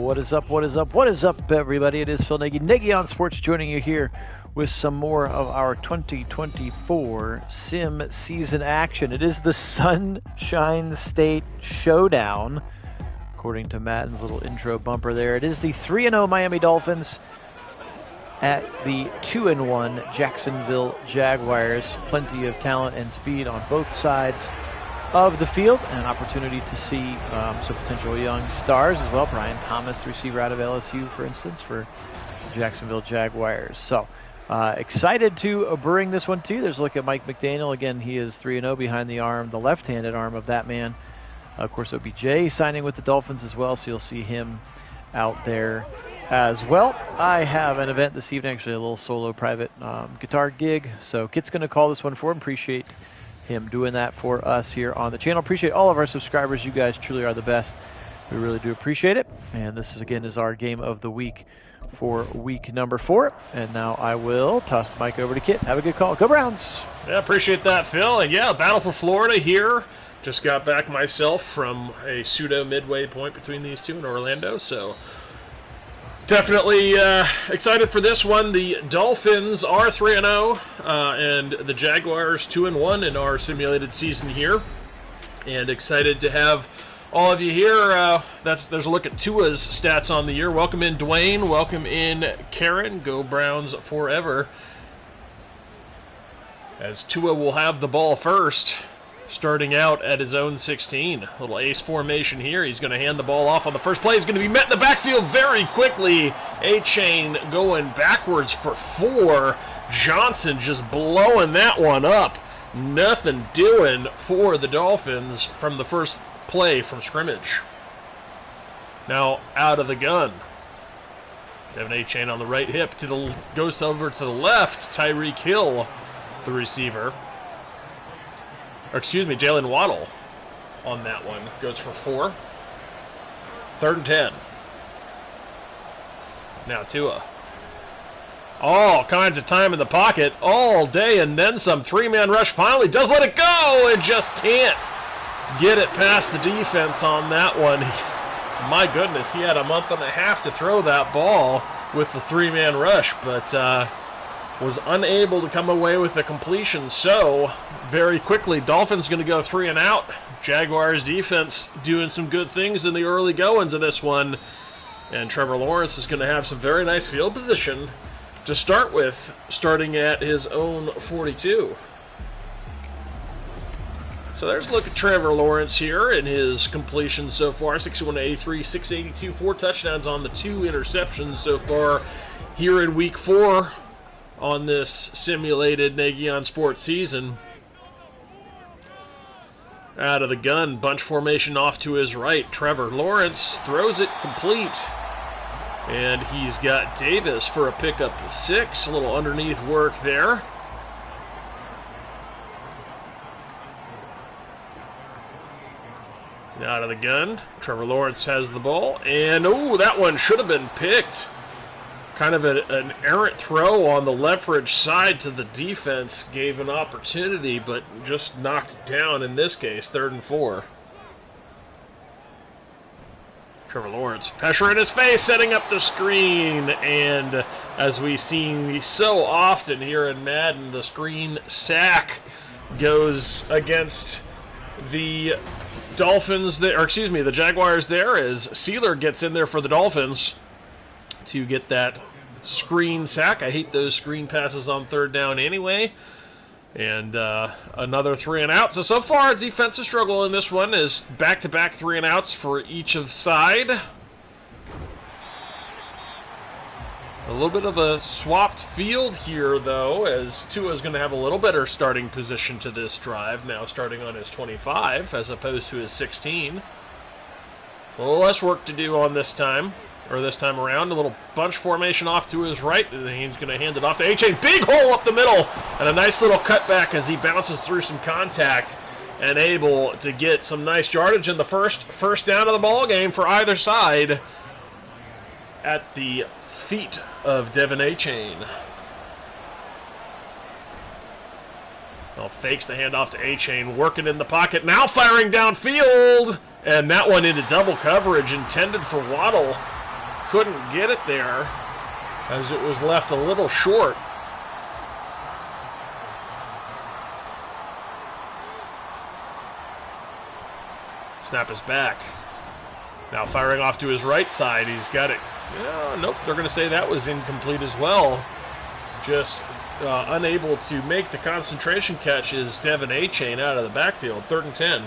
What is up, what is up, what is up, everybody? It is Phil Nagy, Nagy on Sports, joining you here with some more of our 2024 Sim season action. It is the Sunshine State Showdown, according to Madden's little intro bumper there. It is the 3-0 Miami Dolphins at the 2-1 Jacksonville Jaguars. Plenty of talent and speed on both sides of the field, and an opportunity to see some potential young stars as well. Brian Thomas, the receiver out of LSU, for instance, for the Jacksonville Jaguars. So excited to bring this one to you. There's a look at Mike McDaniel. Again, he is 3-0 behind the arm, the left-handed arm of that man. Of course, OBJ signing with the Dolphins as well, so you'll see him out there as well. I have an event this evening, actually a little solo private guitar gig. So Kit's going to call this one for him. Appreciate him doing that for us here on the channel. Appreciate all of our subscribers. You guys truly are the best. We really do appreciate it. And this is, again, is our game of the week for week number 4. And now I will toss the mic over to Kit. Have a good call. Go Browns! Yeah, appreciate that, Phil. And yeah, Battle for Florida here. Just got back myself from a pseudo midway point between these two in Orlando, so definitely excited for this one. The Dolphins are 3-0, and the Jaguars 2-1 in our simulated season here. And excited to have all of you here. There's a look at Tua's stats on the year. Welcome in, Dwayne. Welcome in, Karen. Go Browns forever. As Tua will have the ball first, starting out at his own 16. Little ace formation here. He's going to hand the ball off on the first play. He's going to be met in the backfield very quickly. A-Chain going backwards for 4. Johnson just blowing that one up. Nothing doing for the Dolphins from the first play from scrimmage. Now out of the gun. Devin A-Chain on the right hip. Goes over to the left. Tyreek Hill, the receiver. Jalen Waddle on that one. Goes for 4. 3rd and 10. Now Tua. All kinds of time in the pocket all day and then some. 3-man rush finally does let it go and just can't get it past the defense on that one. My goodness, he had a month and a half to throw that ball with the 3-man rush, but was unable to come away with a completion. So very quickly, Dolphins going to go 3 and out. Jaguars defense doing some good things in the early goings of this one. And Trevor Lawrence is going to have some very nice field position to start with, starting at his own 42. So there's a look at Trevor Lawrence here in his completion so far. 61 to 83, 682, 4 touchdowns on the 2 interceptions so far here in week 4 on this simulated Nagy on Sports season. Out of the gun, bunch formation off to his right. Trevor Lawrence throws it complete. And he's got Davis for a pickup of 6. A little underneath work there. Out of the gun, Trevor Lawrence has the ball. And, ooh, that one should have been picked. Kind of an errant throw on the leverage side to the defense. Gave an opportunity, but just knocked it down in this case. 3rd and 4. Trevor Lawrence, pressure in his face, setting up the screen. And as we've seen so often here in Madden, the screen sack goes against the Dolphins, the Jaguars there, as Sealer gets in there for the Dolphins to get that screen sack. I hate those screen passes on 3rd down anyway. And another 3 and out. So far, defensive struggle in this one is back-to-back 3 and outs for each of side. A little bit of a swapped field here, though, as Tua is going to have a little better starting position to this drive, now starting on his 25 as opposed to his 16. A little less work to do on this time around. A little bunch formation off to his right, and he's going to hand it off to A-Chain. Big hole up the middle, and a nice little cutback as he bounces through some contact and able to get some nice yardage in the first down of the ball game for either side at the feet of Devin A-Chain. Well, fakes the handoff to A-Chain, working in the pocket, now firing downfield, and that one into double coverage intended for Waddle. couldn't get it there as it was left a little short. Snap is back. Now firing off to his right side. He's got it. Nope, they're going to say that was incomplete as well. Just unable to make the concentration catch is Devin A-Chain out of the backfield. 3rd and 10.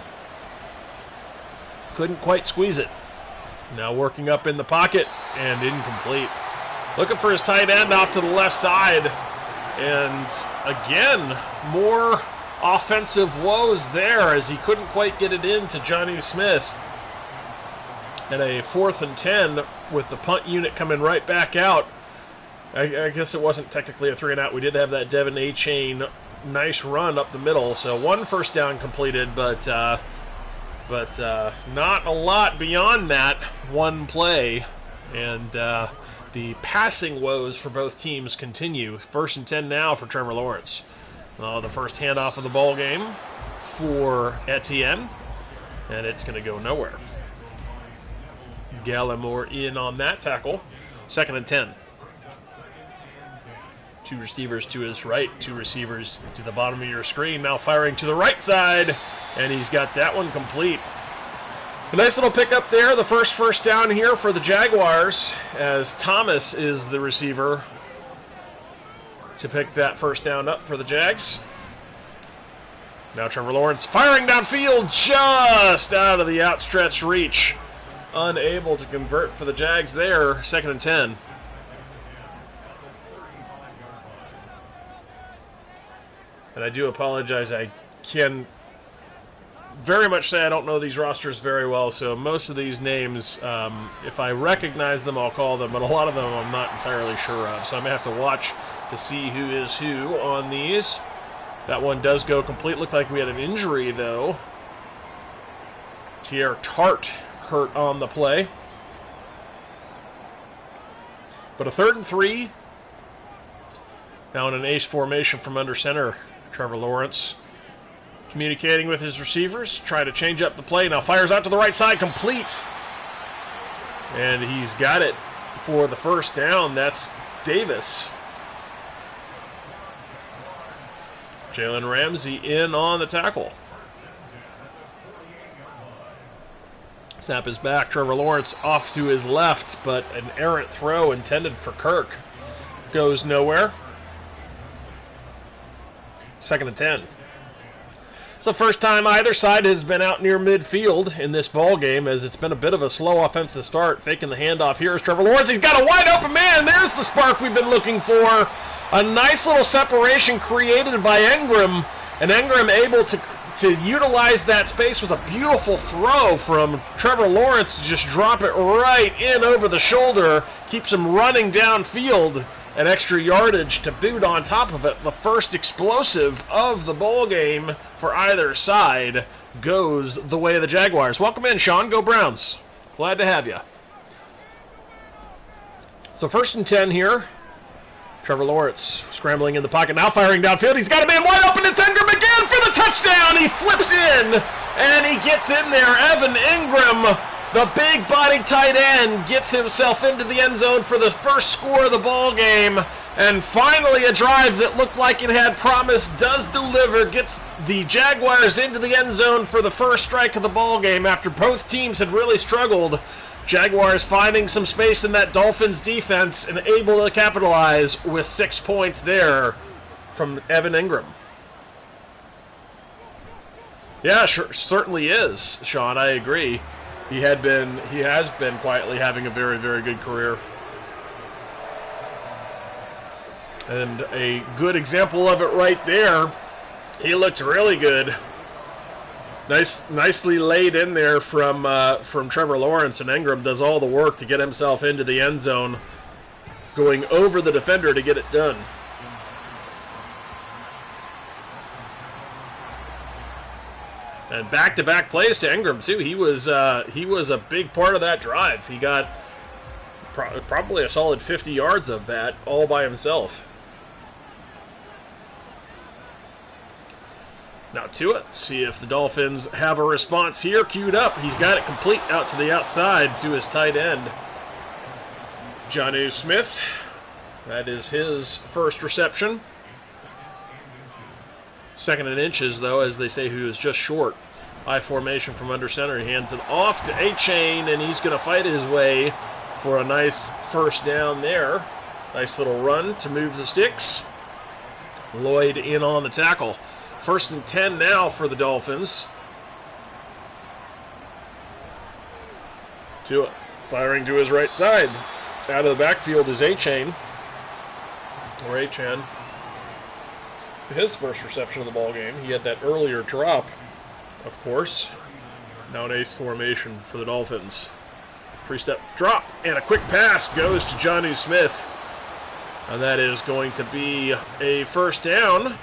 Couldn't quite squeeze it. Now working up in the pocket and incomplete. Looking for his tight end off to the left side. And again, more offensive woes there as he couldn't quite get it into Johnny Smith. At a 4th and 10 with the punt unit coming right back out. I guess it wasn't technically a 3 and out. We did have that Devin A-Chain nice run up the middle. So 1 first down completed, but not a lot beyond that one play. And the passing woes for both teams continue. 1st and 10 now for Trevor Lawrence. The first handoff of the ball game for Etienne, and it's going to go nowhere. Gallimore in on that tackle. 2nd and 10. 2 receivers to his right, 2 receivers to the bottom of your screen. Now firing to the right side, and he's got that one complete. A nice little pickup there. The first down here for the Jaguars, as Thomas is the receiver to pick that first down up for the Jags. Now Trevor Lawrence firing downfield, just out of the outstretched reach. Unable to convert for the Jags there. 2nd and 10. And I do apologize. I can very much say I don't know these rosters very well, so most of these names, if I recognize them, I'll call them, but a lot of them I'm not entirely sure of. So I may have to watch to see who is who on these. That one does go complete. Looked like we had an injury, though. Tierre Tart hurt on the play. But a 3rd and 3. Now in an ace formation from under center. Trevor Lawrence communicating with his receivers. Try to change up the play. Now fires out to the right side. Complete. And he's got it for the first down. That's Davis. Jalen Ramsey in on the tackle. Snap is back. Trevor Lawrence off to his left, but an errant throw intended for Kirk goes nowhere. 2nd and 10. It's the first time either side has been out near midfield in this ball game, as it's been a bit of a slow offensive start. Faking the handoff here is Trevor Lawrence. He's got a wide open man. There's the spark we've been looking for. A nice little separation created by Engram, and Engram able to utilize that space with a beautiful throw from Trevor Lawrence to just drop it right in over the shoulder. Keeps him running downfield. An extra yardage to boot on top of it. The first explosive of the ball game for either side goes the way of the Jaguars. Welcome in, Sean. Go Browns. Glad to have you. So 1st and 10 here. Trevor Lawrence scrambling in the pocket, now firing downfield. He's got a man wide open. It's Engram again for the touchdown. He flips in, and he gets in there. Evan Engram, the big body tight end, gets himself into the end zone for the first score of the ball game. And finally, a drive that looked like it had promise does deliver, gets the Jaguars into the end zone for the first strike of the ball game after both teams had really struggled. Jaguars finding some space in that Dolphins defense and able to capitalize with 6 points there from Evan Engram. Yeah, sure, certainly is, Sean. I agree. He has been quietly having a very, very good career. And a good example of it right there. He looked really good. Nicely laid in there from Trevor Lawrence, and Engram does all the work to get himself into the end zone, going over the defender to get it done. And back-to-back plays to Engram too. He was a big part of that drive. He got probably a solid 50 yards of that all by himself. Now to it. See if the Dolphins have a response here. Queued up. He's got it complete out to the outside to his tight end. Jonnu Smith, that is his first reception. Second in inches, though, as they say, who is just short. I formation from under center. He hands it off to A-Chain, and he's going to fight his way for a nice first down there. Nice little run to move the sticks. Lloyd in on the tackle. 1st and 10 now for the Dolphins. Tua firing to his right side. Out of the backfield is A-Chain. Or A-Chan. His first reception of the ball game. He had that earlier drop, of course. Now an ace formation for the Dolphins. 3-step drop and a quick pass goes to Jonnu Smith. And that is going to be a first down.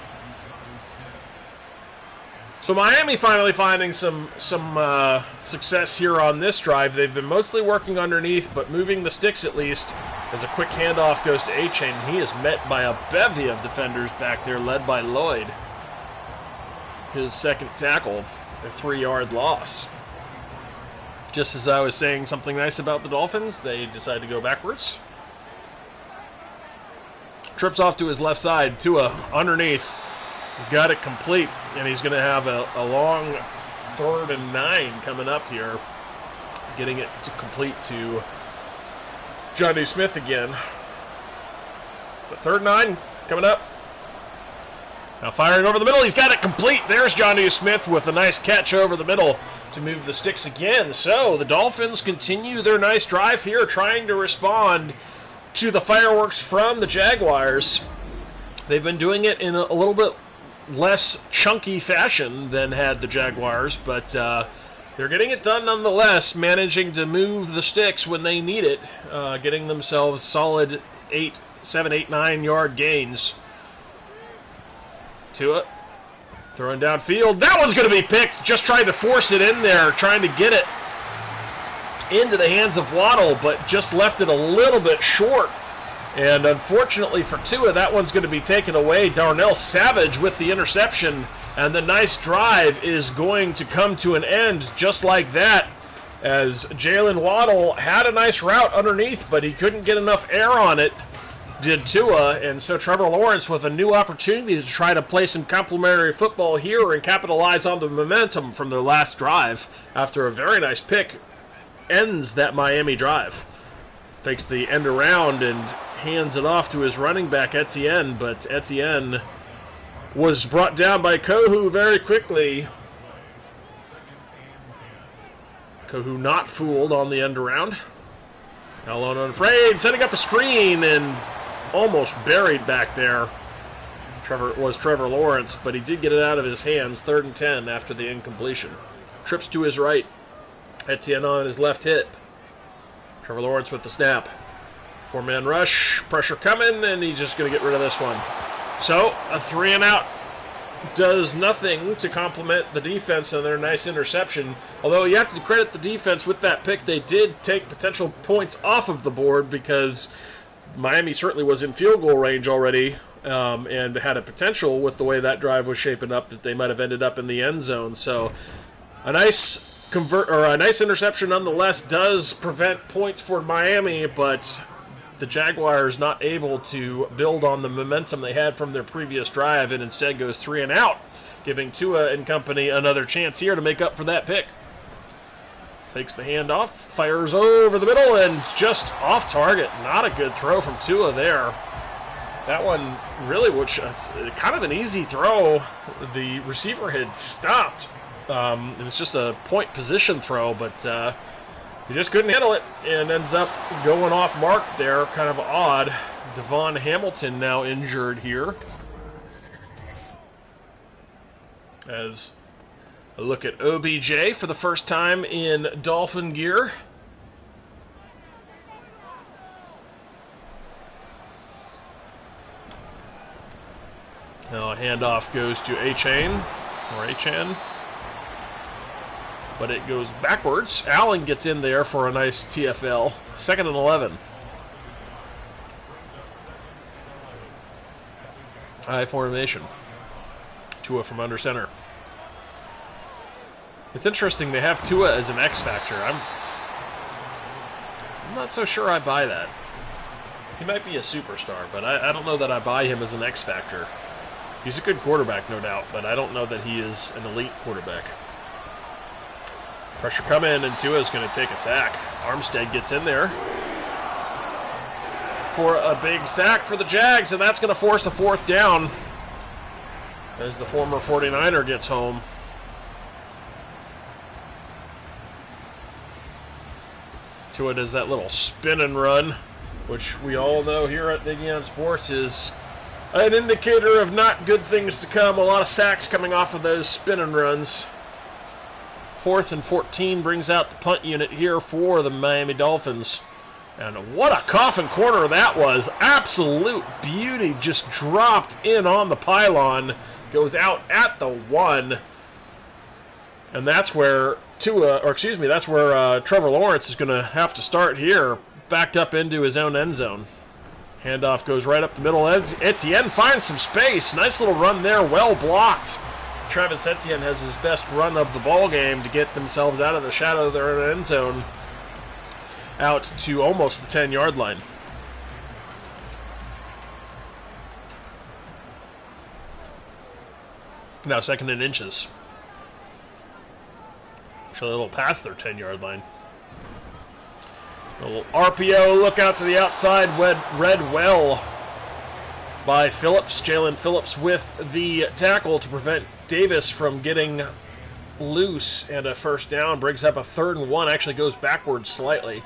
So Miami finally finding some success here on this drive. They've been mostly working underneath, but moving the sticks at least. As a quick handoff goes to A-Chain, he is met by a bevy of defenders back there, led by Lloyd. His second tackle, a 3-yard loss. Just as I was saying something nice about the Dolphins, they decide to go backwards. Trips off to his left side, Tua underneath. He's got it complete, and he's going to have a long 3rd and 9 coming up here. Getting it to complete to Jonnu Smith again. But 3rd and 9 coming up. Now firing over the middle. He's got it complete. There's Jonnu Smith with a nice catch over the middle to move the sticks again. So the Dolphins continue their nice drive here, trying to respond to the fireworks from the Jaguars. They've been doing it in a little bit less chunky fashion than had the Jaguars, but they're getting it done nonetheless, managing to move the sticks when they need it, getting themselves solid 7, 8, 9 yard gains. Tua throwing downfield. That one's going to be picked. Just trying to force it in there, trying to get it into the hands of Waddle, but just left it a little bit short. And unfortunately for Tua, that one's going to be taken away. Darnell Savage with the interception. And the nice drive is going to come to an end just like that, as Jalen Waddle had a nice route underneath, but he couldn't get enough air on it, did Tua. And so Trevor Lawrence with a new opportunity to try to play some complimentary football here and capitalize on the momentum from their last drive after a very nice pick ends that Miami drive. Fakes the end around and hands it off to his running back Etienne, but Etienne was brought down by Kohu very quickly. Kohu not fooled on the end around. Now alone unafraid, setting up a screen and almost buried back there. Trevor Lawrence, but he did get it out of his hands. 3rd and 10 after the incompletion. Trips to his right. Etienne on his left hip. Trevor Lawrence with the snap. 4-man rush, pressure coming, and he's just going to get rid of this one. So, a 3 and out does nothing to complement the defense and their nice interception. Although you have to credit the defense with that pick. They did take potential points off of the board because Miami certainly was in field goal range already and had a potential with the way that drive was shaping up that they might have ended up in the end zone. So, a nice interception nonetheless does prevent points for Miami, but the Jaguars not able to build on the momentum they had from their previous drive and instead goes 3 and out, giving Tua and company another chance here to make up for that pick. Fakes the handoff, fires over the middle, and just off target. Not a good throw from Tua there. That one really was kind of an easy throw. The receiver had stopped. It was just a point position throw, but he just couldn't handle it and ends up going off mark there. Kind of odd. Devon Hamilton now injured here. As a look at OBJ for the first time in Dolphin gear. Now a handoff goes to A-Chain, or A-Chan. But it goes backwards. Allen gets in there for a nice TFL. 2nd and 11. I formation. Tua from under center. It's interesting they have Tua as an X factor. I'm not so sure I buy that. He might be a superstar, but I don't know that I buy him as an X factor. He's a good quarterback, no doubt, but I don't know that he is an elite quarterback. Pressure coming, and Tua's going to take a sack. Armstead gets in there for a big sack for the Jags, and that's going to force a 4th down as the former 49er gets home. Tua does that little spin and run, which we all know here at Big on Sports is an indicator of not good things to come. A lot of sacks coming off of those spin and runs. 4th and 14 brings out the punt unit here for the Miami Dolphins. And what a coffin corner that was. Absolute beauty. Just dropped in on the pylon. Goes out at the 1. And that's where Trevor Lawrence is going to have to start here. Backed up into his own end zone. Handoff goes right up the middle. Etienne finds some space. Nice little run there. Well blocked. Travis Etienne has his best run of the ball game to get themselves out of the shadow of their own end zone, out to almost the 10-yard line. Now 2nd and inches. Actually, a little past their 10-yard line. A little RPO, look out to the outside, read well by Phillips. Jalen Phillips with the tackle to prevent Davis from getting loose, and a 1st down. Brings up a 3rd and 1, actually goes backwards slightly.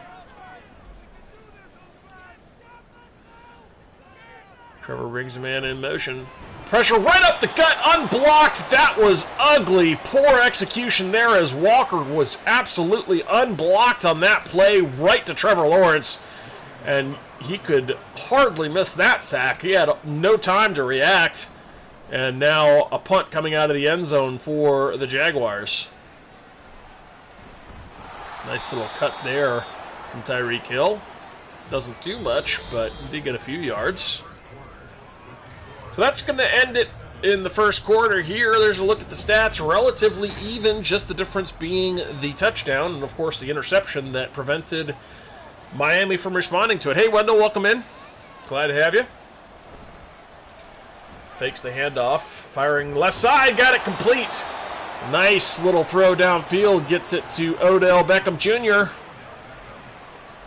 Trevor brings a man in motion. Pressure right up the gut, unblocked. That was ugly. Poor execution there as Walker was absolutely unblocked on that play right to Trevor Lawrence. And he could hardly miss that sack. He had no time to react. And now a punt coming out of the end zone for the Jaguars. Nice little cut there from Tyreek Hill. Doesn't do much, but he did get a few yards. So that's going to end it in the first quarter here. There's a look at the stats. Relatively even, just the difference being the touchdown and, of course, the interception that prevented Miami from responding to it. Hey, Wendell, welcome in. Glad to have you. Fakes the handoff. Firing left side. Got it complete. Nice little throw downfield. Gets it to Odell Beckham Jr.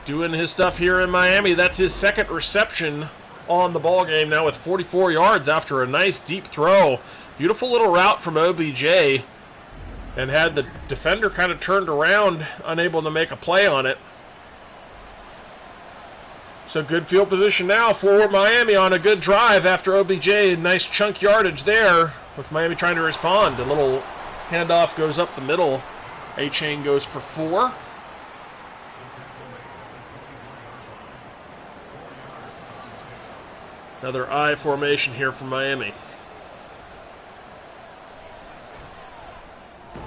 Doing his stuff here in Miami. That's his 2nd reception on the ball game now with 44 yards after a nice deep throw. Beautiful little route from OBJ, and had the defender kind of turned around, unable to make a play on it. So good field position now for Miami on a good drive after OBJ. Nice chunk yardage there with Miami trying to respond. A little handoff goes up the middle. A-Chain goes for 4. Another I formation here for Miami.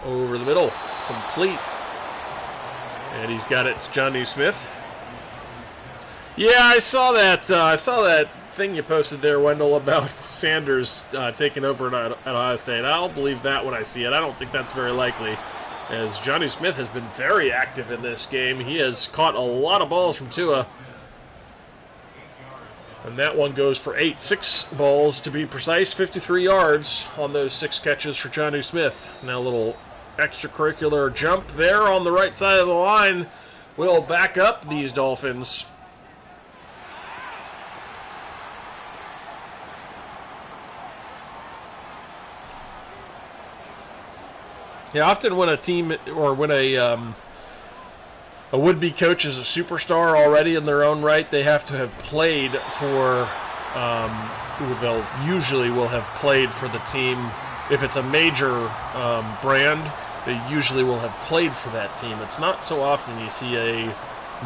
Over the middle. Complete. And he's got it to Jonnu Smith. Yeah, I saw that thing you posted there, Wendell, about Sanders taking over at Ohio State. I'll believe that when I see it. I don't think that's very likely, as Jonnu Smith has been very active in this game. He has caught a lot of balls from Tua. And that one goes for 8. 6 balls to be precise, 53 yards on those 6 catches for Jonnu Smith. Now a little extracurricular jump there on the right side of the line will back up these Dolphins. Yeah, often when a team or when a would-be coach is a superstar already in their own right, they have to have played for, they'll usually will have played for the team. If it's a major brand, they usually will have played for that team. It's not so often you see a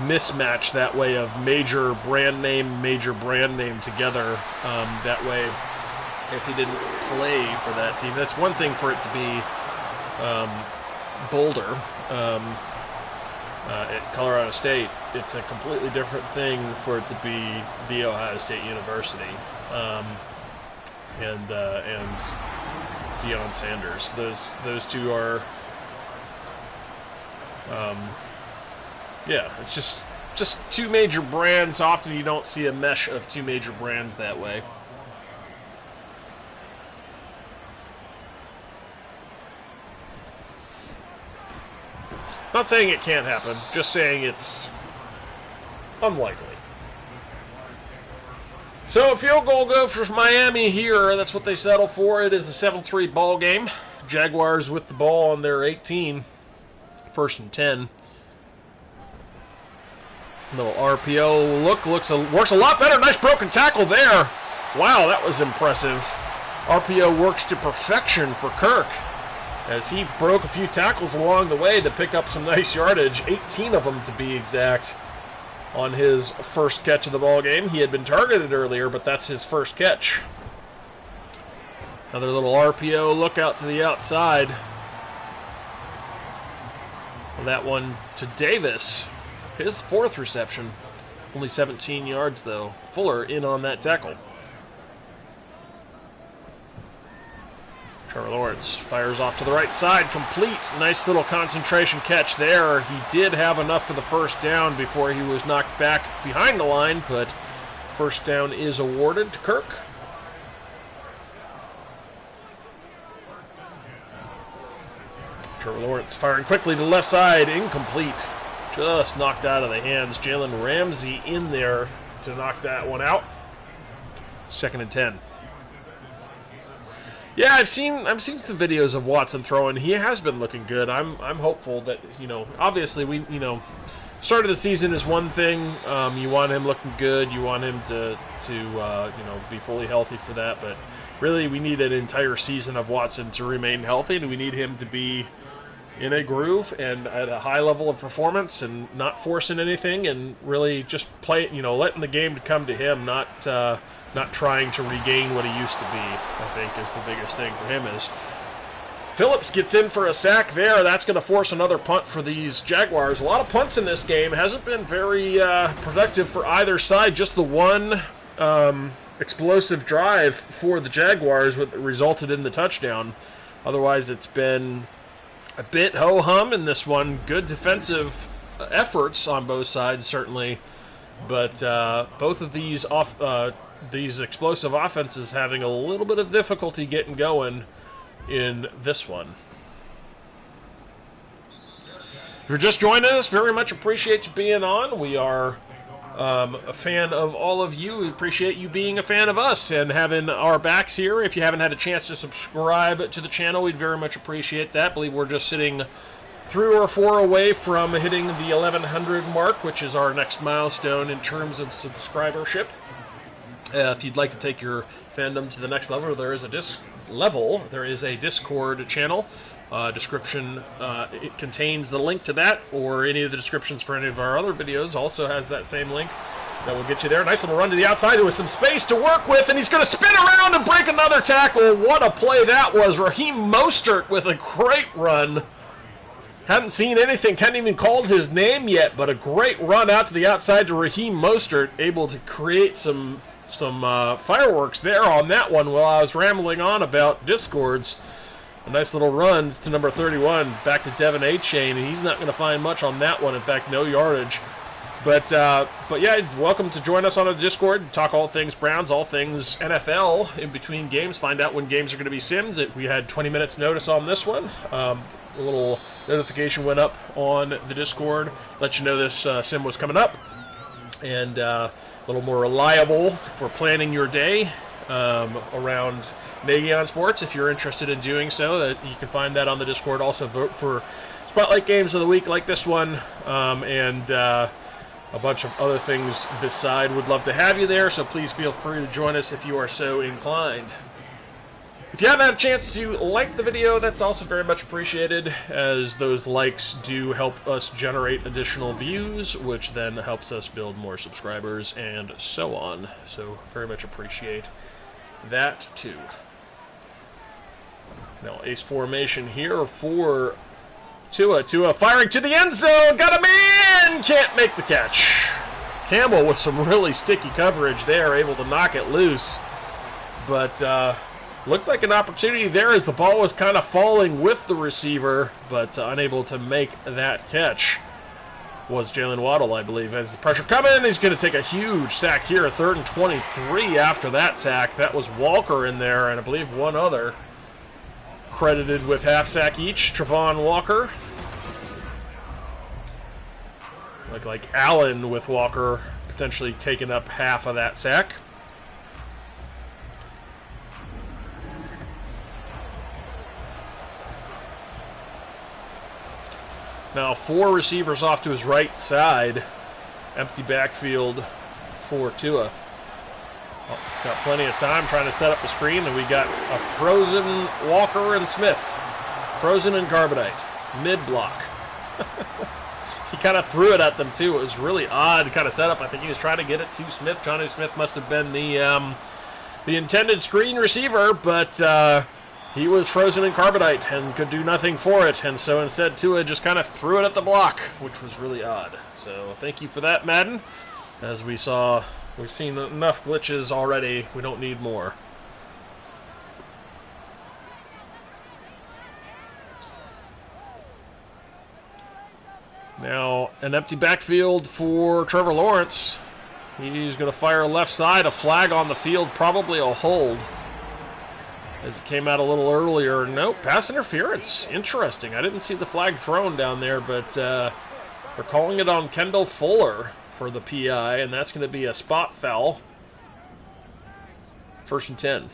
mismatch that way of major brand name together that way if he didn't play for that team. That's one thing for it to be Boulder at Colorado State. It's a completely different thing for it to be The Ohio State University and Deion Sanders. Those two are, yeah, it's just just two major brands. Often you don't see a mesh of two major brands that way. Not saying it can't happen, just saying it's unlikely. So a field goal go for Miami here. That's what they settle for. It is a 7-3 ball game. Jaguars with the ball on their 18. 1st and 10. Little RPO look. Works a lot better. Nice broken tackle there. Wow, that was impressive. RPO works to perfection for Kirk, as he broke a few tackles along the way to pick up some nice yardage, 18 of them to be exact, on his first catch of the ball game. He had been targeted earlier, but that's his first catch. Another little RPO look out to the outside. And that one to Davis, his 4th reception. Only 17 yards, though. Fuller in on that tackle. Trevor Lawrence fires off to the right side, complete. Nice little concentration catch there. He did have enough for the first down before he was knocked back behind the line, but first down is awarded to Kirk. Trevor Lawrence firing quickly to the left side, incomplete. Just knocked out of the hands. Jalen Ramsey in there to knock that one out. 2nd and 10. Yeah, I've seen some videos of Watson throwing. He has been looking good. I'm hopeful that, obviously start of the season is one thing. You want him looking good. You want him to be fully healthy for that. But really, we need an entire season of Watson to remain healthy, and we need him to be in a groove and at a high level of performance and not forcing anything and really just play, letting the game come to him, not trying to regain what he used to be, I think, is the biggest thing for him. Is Phillips gets in for a sack there. That's going to force another punt for these Jaguars. A lot of punts in this game. Hasn't been very productive for either side. Just the one explosive drive for the Jaguars resulted in the touchdown. Otherwise, it's been a bit ho-hum in this one. Good defensive efforts on both sides, certainly. But both of these explosive offenses having a little bit of difficulty getting going in this one. If you're just joining us, very much appreciate you being on. We are a fan of all of you. We appreciate you being a fan of us and having our backs here. If you haven't had a chance to subscribe to the channel, we'd very much appreciate that. I believe we're just sitting 3 or 4 away from hitting the 1,100 mark, which is our next milestone in terms of subscribership. If you'd like to take your fandom to the next level, there is a Discord channel. Description, it contains the link to that, or any of the descriptions for any of our other videos also has that same link that will get you there. Nice little run to the outside with some space to work with, and he's going to spin around and break another tackle. What a play that was. Raheem Mostert with a great run. Hadn't seen anything, hadn't even called his name yet, but a great run out to the outside to Raheem Mostert, able to create some fireworks there on that one while I was rambling on about Discords. A nice little run to number 31, back to Devin A-Chain, and he's not going to find much on that one. In fact, no yardage. But yeah, welcome to join us on the Discord. Talk all things Browns, all things NFL in between games. Find out when games are going to be simmed. We had 20 minutes notice on this one. A little notification went up on the Discord, let you know this sim was coming up, and a little more reliable for planning your day around Nagy on Sports. If you're interested in doing so, that you can find that on the Discord. Also vote for Spotlight Games of the Week like this one, and a bunch of other things beside. Would love to have you there, so please feel free to join us if you are so inclined. If you haven't had a chance to like the video, that's also very much appreciated, as those likes do help us generate additional views, which then helps us build more subscribers and so on. So very much appreciate that too. Now ace formation here for Tua. Tua firing to the end zone. Got him in! Can't make the catch. Campbell with some really sticky coverage there, able to knock it loose. But looked like an opportunity there as the ball was kind of falling with the receiver, but unable to make that catch. was Jalen Waddle, I believe. As the pressure coming, he's going to take a huge sack here. 3rd and 23 after that sack. That was Walker in there, and I believe one other credited with half sack each. Travon Walker. Like Allen with Walker potentially taking up half of that sack. Now 4 receivers off to his right side. Empty backfield for Tua. Oh, got plenty of time trying to set up the screen, and we got a frozen Walker and Smith. Frozen and Carbonite. Mid-block. He kind of threw it at them, too. It was really odd kind of setup. I think he was trying to get it to Smith. Jonnu Smith must have been the intended screen receiver, but he was frozen in Carbonite and could do nothing for it. And so instead, Tua just kind of threw it at the block, which was really odd. So thank you for that, Madden. As we saw, we've seen enough glitches already. We don't need more. Now, an empty backfield for Trevor Lawrence. He's going to fire left side, a flag on the field, probably a hold. As it came out a little earlier. Nope, pass interference. Interesting. I didn't see the flag thrown down there, but they're calling it on Kendall Fuller for the PI, and that's going to be a spot foul. 1st and 10.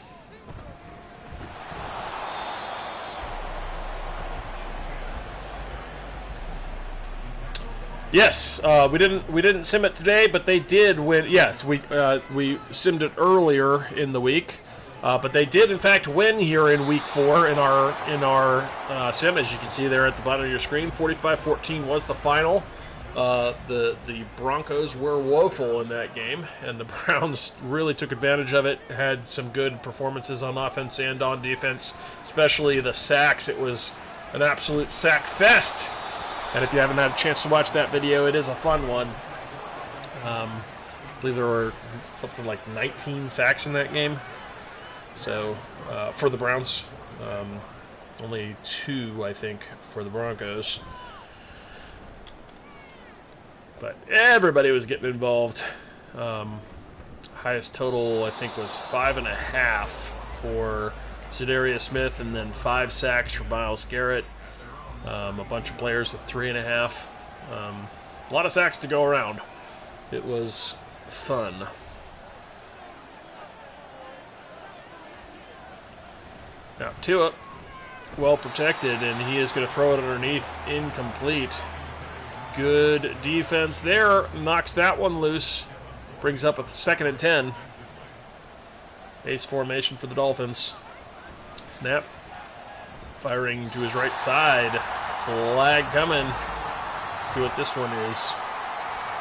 Yes, we didn't sim it today, but they did win. Yes, we simmed it earlier in the week, but they did in fact win here in week 4 in our sim, as you can see there at the bottom of your screen. 45-14 was the final. The Broncos were woeful in that game, and the Browns really took advantage of it. Had some good performances on offense and on defense, especially the sacks. It was an absolute sack fest. And if you haven't had a chance to watch that video, it is a fun one. I believe there were something like 19 sacks in that game. So, for the Browns, only 2, I think, for the Broncos. But everybody was getting involved. Highest total, I think, was 5.5 for Zadarius Smith, and then 5 sacks for Myles Garrett. A bunch of players with 3.5. A lot of sacks to go around. It was fun. Now, Tua, well protected, and he is going to throw it underneath, incomplete. Good defense there. Knocks that one loose. Brings up a 2nd and 10. Ace formation for the Dolphins. Snap. Firing to his right side. Flag coming. Let's see what this one is.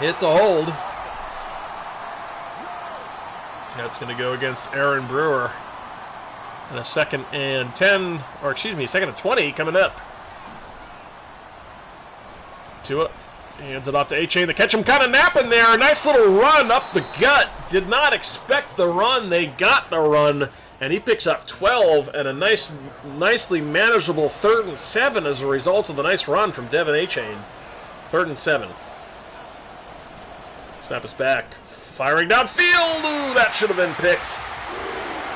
It's a hold. That's going to go against Aaron Brewer. And a 2nd and 10, or excuse me, 2nd and 20 coming up. Tua hands it off to A-Chain. They catch him kind of napping there. A nice little run up the gut. Did not expect the run. They got the run. And he picks up 12 and a nicely manageable 3rd and 7 as a result of the nice run from Devin A-Chain. 3rd and 7. Snap us back. Firing downfield. Ooh, that should have been picked.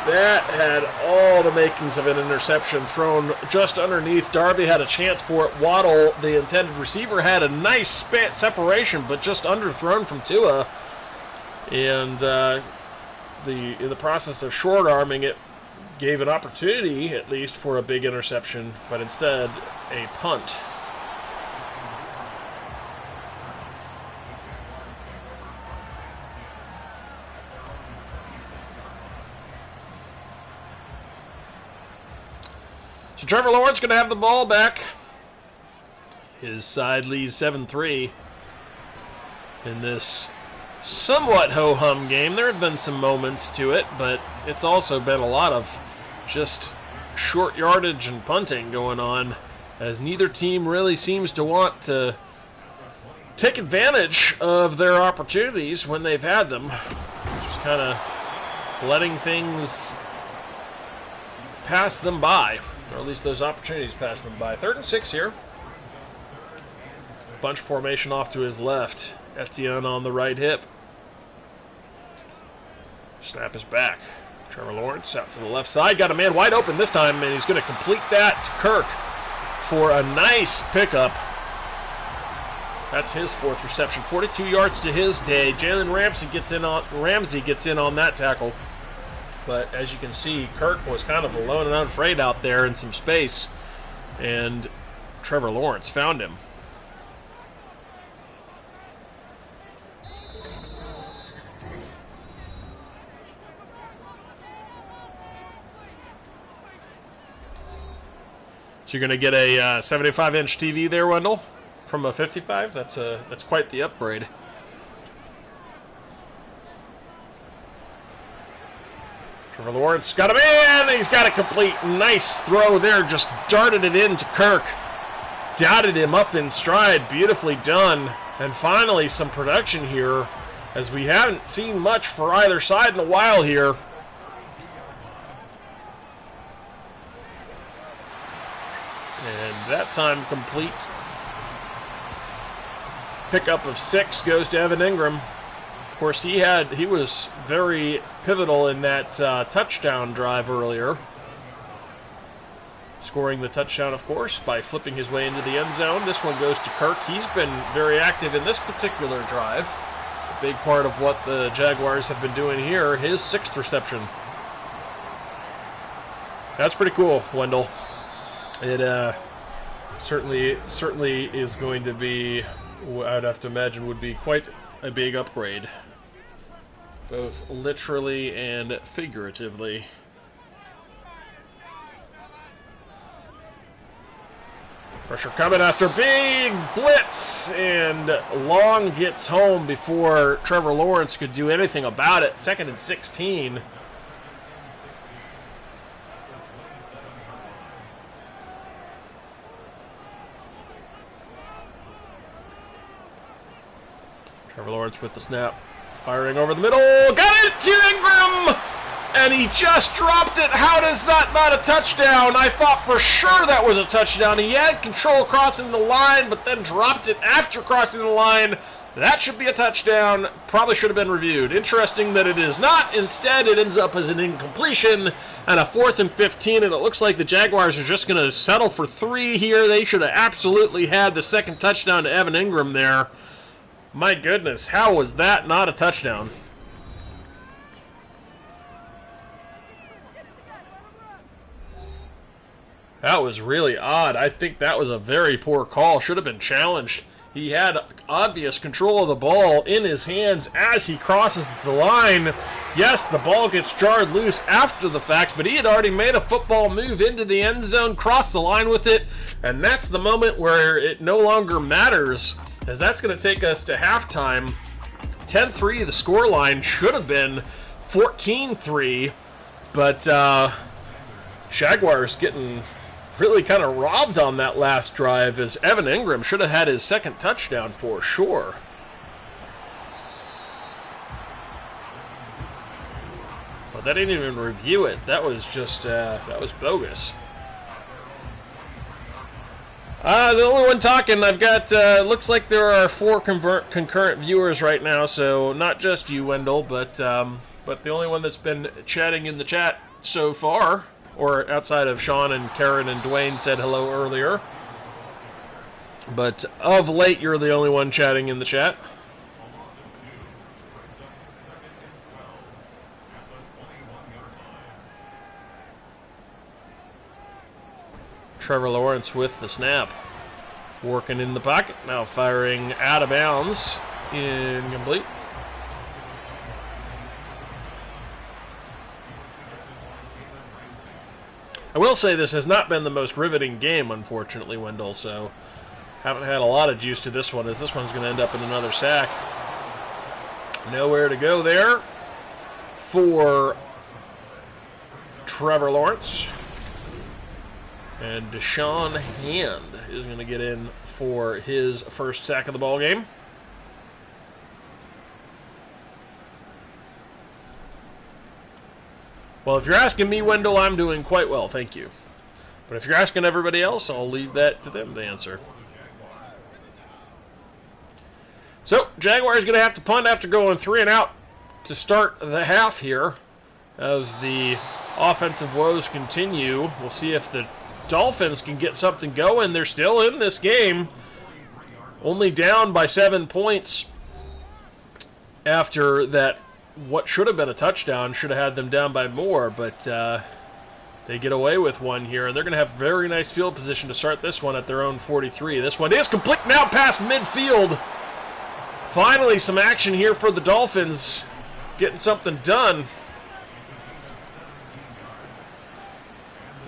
That had all the makings of an interception, thrown just underneath. Darby had a chance for it. Waddle, the intended receiver, had a nice separation, but just underthrown from Tua. And in the process of short-arming it, gave an opportunity, at least, for a big interception, but instead, a punt. So Trevor Lawrence going to have the ball back. His side leads 7-3 in this somewhat ho-hum game. There have been some moments to it, but it's also been a lot of just short yardage and punting going on, as neither team really seems to want to take advantage of their opportunities when they've had them. Just kind of letting things pass them by, or at least those opportunities pass them by. 3rd and 6 here. bunch formation off to his left. Etienne on the right hip. Snap is back. Trevor Lawrence out to the left side. Got a man wide open this time, and he's going to complete that to Kirk for a nice pickup. That's his 4th reception. 42 yards to his day. Jalen Ramsey gets in on that tackle. But as you can see, Kirk was kind of alone and unafraid out there in some space. And Trevor Lawrence found him. So you're going to get a 75-inch TV there, Wendell, from a 55. That's quite the upgrade. Trevor Lawrence got him in. He's got a complete nice throw there. Just darted it into Kirk. Dotted him up in stride. Beautifully done. And finally some production here, as we haven't seen much for either side in a while here. And that time complete. Pickup of 6 goes to Evan Ingram. Of course, he was very pivotal in that touchdown drive earlier. Scoring the touchdown, of course, by flipping his way into the end zone. This one goes to Kirk. He's been very active in this particular drive. A big part of what the Jaguars have been doing here. His 6th reception. That's pretty cool, Wendell. It certainly is going to be, I'd have to imagine, would be quite a big upgrade, both literally and figuratively. Pressure coming after big blitz, and Long gets home before Trevor Lawrence could do anything about it. 2nd and 16. Trevor Lawrence with the snap. Firing over the middle. Got it to Ingram! And he just dropped it. How does that not a touchdown? I thought for sure that was a touchdown. He had control crossing the line, but then dropped it after crossing the line. That should be a touchdown. Probably should have been reviewed. Interesting that it is not. Instead, it ends up as an incompletion and a 4th and 15, and it looks like the Jaguars are just going to settle for 3 here. They should have absolutely had the 2nd touchdown to Evan Ingram there. My goodness, how was that not a touchdown? That was really odd. I think that was a very poor call. Should have been challenged. He had obvious control of the ball in his hands as he crosses the line. Yes, the ball gets jarred loose after the fact, but he had already made a football move into the end zone, crossed the line with it, and that's the moment where it no longer matters, as that's going to take us to halftime. 10-3, the score line should have been 14-3, but Jaguars getting really kind of robbed on that last drive, as Evan Ingram should have had his 2nd touchdown for sure. But they didn't even review it. That was just, that was bogus. The only one talking, I've got, looks like there are 4 concurrent viewers right now, so not just you, Wendell, but the only one that's been chatting in the chat so far, or outside of Sean and Karen and Dwayne said hello earlier. But of late, you're the only one chatting in the chat. Trevor Lawrence with the snap. Working in the pocket. Now firing out of bounds. Incomplete. I will say this has not been the most riveting game, unfortunately, Wendell, so haven't had a lot of juice to this one, as this one's going to end up in another sack. Nowhere to go there for Trevor Lawrence. And Deshaun Hand is going to get in for his 1st sack of the ball game. Well, if you're asking me, Wendell, I'm doing quite well, thank you. But if you're asking everybody else, I'll leave that to them to answer. So, Jaguars going to have to punt after going 3 and out to start the half here as the offensive woes continue. We'll see if the Dolphins can get something going. They're still in this game, only down by 7 points after that. What should have been a touchdown should have had them down by more, but they get away with one here, and they're going to have very nice field position to start this one at their own 43. This one is complete now past midfield. Finally, some action here for the Dolphins, getting something done.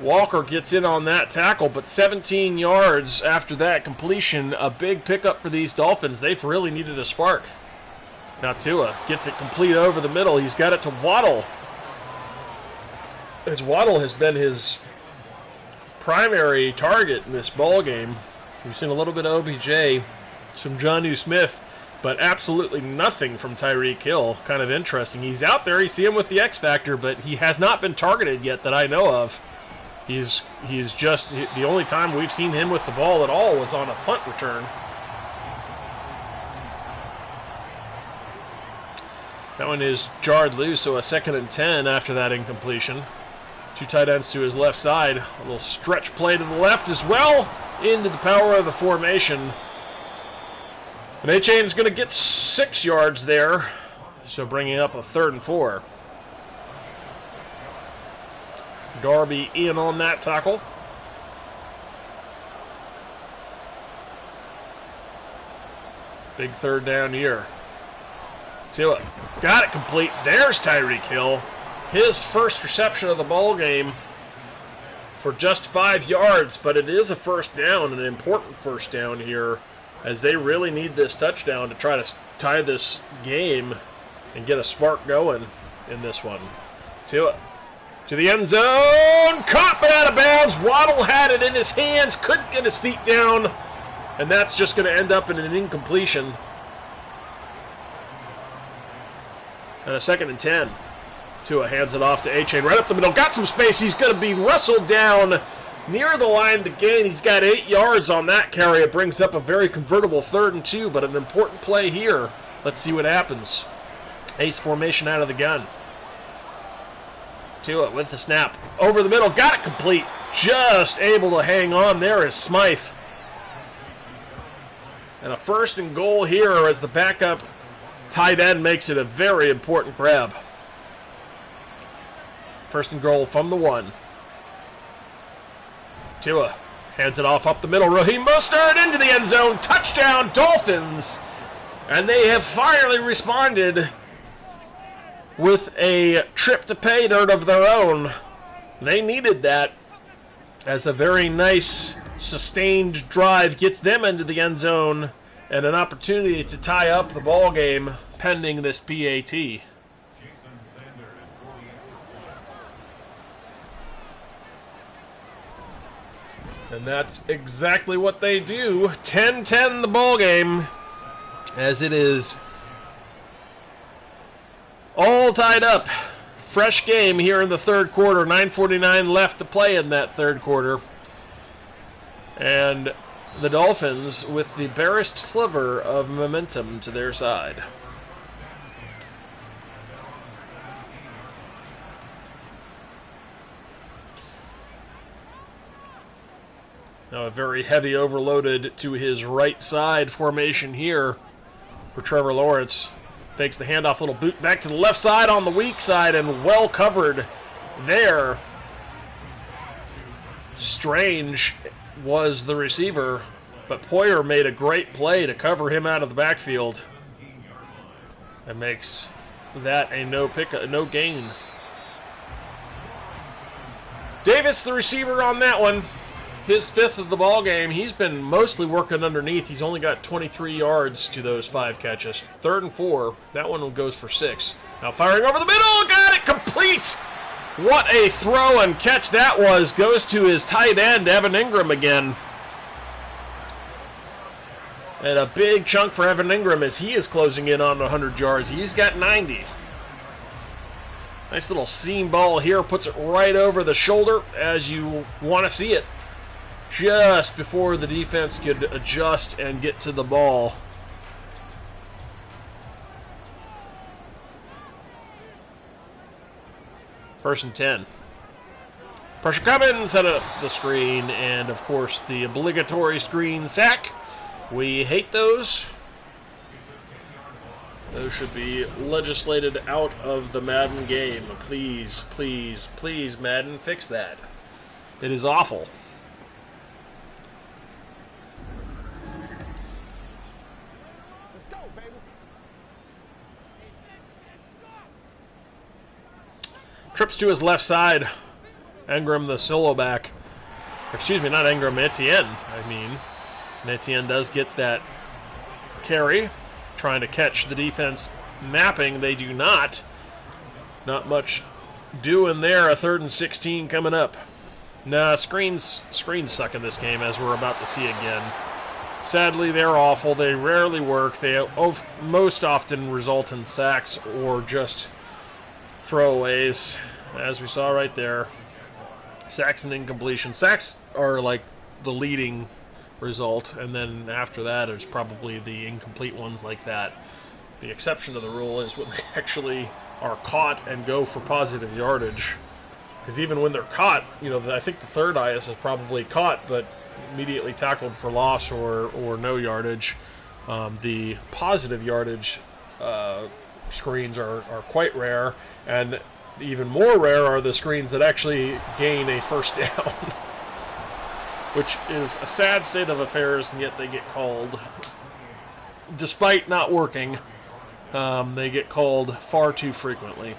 Walker gets in on that tackle, but 17 yards after that completion, a big pickup for these Dolphins. They've really needed a spark. Now Tua gets it complete over the middle. He's got it to Waddle. As Waddle has been his primary target in this ball game. We've seen a little bit of OBJ, some Jonnu Smith, but absolutely nothing from Tyreek Hill. Kind of interesting. He's out there. You see him with the X Factor, but he has not been targeted yet that I know of. He's just, the only time we've seen him with the ball at all was on a punt return. That one is jarred loose, so a 2nd and 10 after that incompletion. 2 tight ends to his left side. A little stretch play to the left as well, into the power of the formation. And A-Chain is going to get 6 yards there, so bringing up a 3rd and 4. Darby in on that tackle. Big 3rd down here. Tua got it complete. There's Tyreek Hill. His first reception of the ball game for just 5 yards, but it is a 1st down, an important 1st down here, as they really need this touchdown to try to tie this game and get a spark going in this one. Tua to the end zone, caught but out of bounds. Waddle had it in his hands, couldn't get his feet down, and that's just going to end up in an incompletion. And a 2nd and 10. Tua hands it off to A-Chain right up the middle. Got some space. He's going to be wrestled down near the line to gain. He's got 8 yards on that carry. It brings up a very convertible 3rd and 2, but an important play here. Let's see what happens. Ace formation out of the gun. Tua with the snap. Over the middle. Got it complete. Just able to hang on there is Smythe. And a 1st and goal here as the backup tight end makes it a very important grab. 1st and goal from the 1. Tua hands it off up the middle. Raheem Mostert into the end zone. Touchdown, Dolphins. And they have finally responded with a trip to pay dirt of their own. They needed that, as a very nice, sustained drive gets them into the end zone and an opportunity to tie up the ball game pending this PAT. And that's exactly what they do. 10-10 the ball game, as it is all tied up. Fresh game here in the 3rd quarter. 9:49 left to play in that 3rd quarter. And the Dolphins with the barest sliver of momentum to their side. Now a very heavy overloaded to his right side formation here for Trevor Lawrence. Fakes the handoff, little boot back to the left side on the weak side, and well covered there. Strange was the receiver, but Poyer made a great play to cover him out of the backfield. That makes that a no gain. Davis, the receiver on that one. His 5th of the ball game. He's been mostly working underneath. He's only got 23 yards to those 5 catches. 3rd and 4. That one goes for 6. Now firing over the middle. Got it complete. What a throw and catch that was. Goes to his tight end, Evan Ingram again. And a big chunk for Evan Ingram as he is closing in on 100 yards. He's got 90. Nice little seam ball here. Puts it right over the shoulder as you want to see it. Just before the defense could adjust and get to the ball. First and 10. Pressure coming, set up the screen, and of course the obligatory screen sack. We hate those. Those should be legislated out of the Madden game. Please, please, please, Madden, fix that. It is awful. Let's go, baby. Trips to his left side. Engram, the solo back. Excuse me, not Engram, Etienne, I mean. And Etienne does get that carry. Trying to catch the defense napping. They do not. Not much doing there. A 3rd and 16 coming up. Nah, screens suck in this game, as we're about to see again. Sadly, they're awful. They rarely work. They most often result in sacks or just throwaways, as we saw right there. Sacks and incompletion. Sacks are like the leading result, and then after that it's probably the incomplete ones like that. The exception to the rule is when they actually are caught and go for positive yardage. Because even when they're caught, you know, I think the third IS is probably caught but immediately tackled for loss or no yardage. The positive yardage screens are quite rare, and even more rare are the screens that actually gain a first down, which is a sad state of affairs, and yet they get called. Despite not working, they get called far too frequently.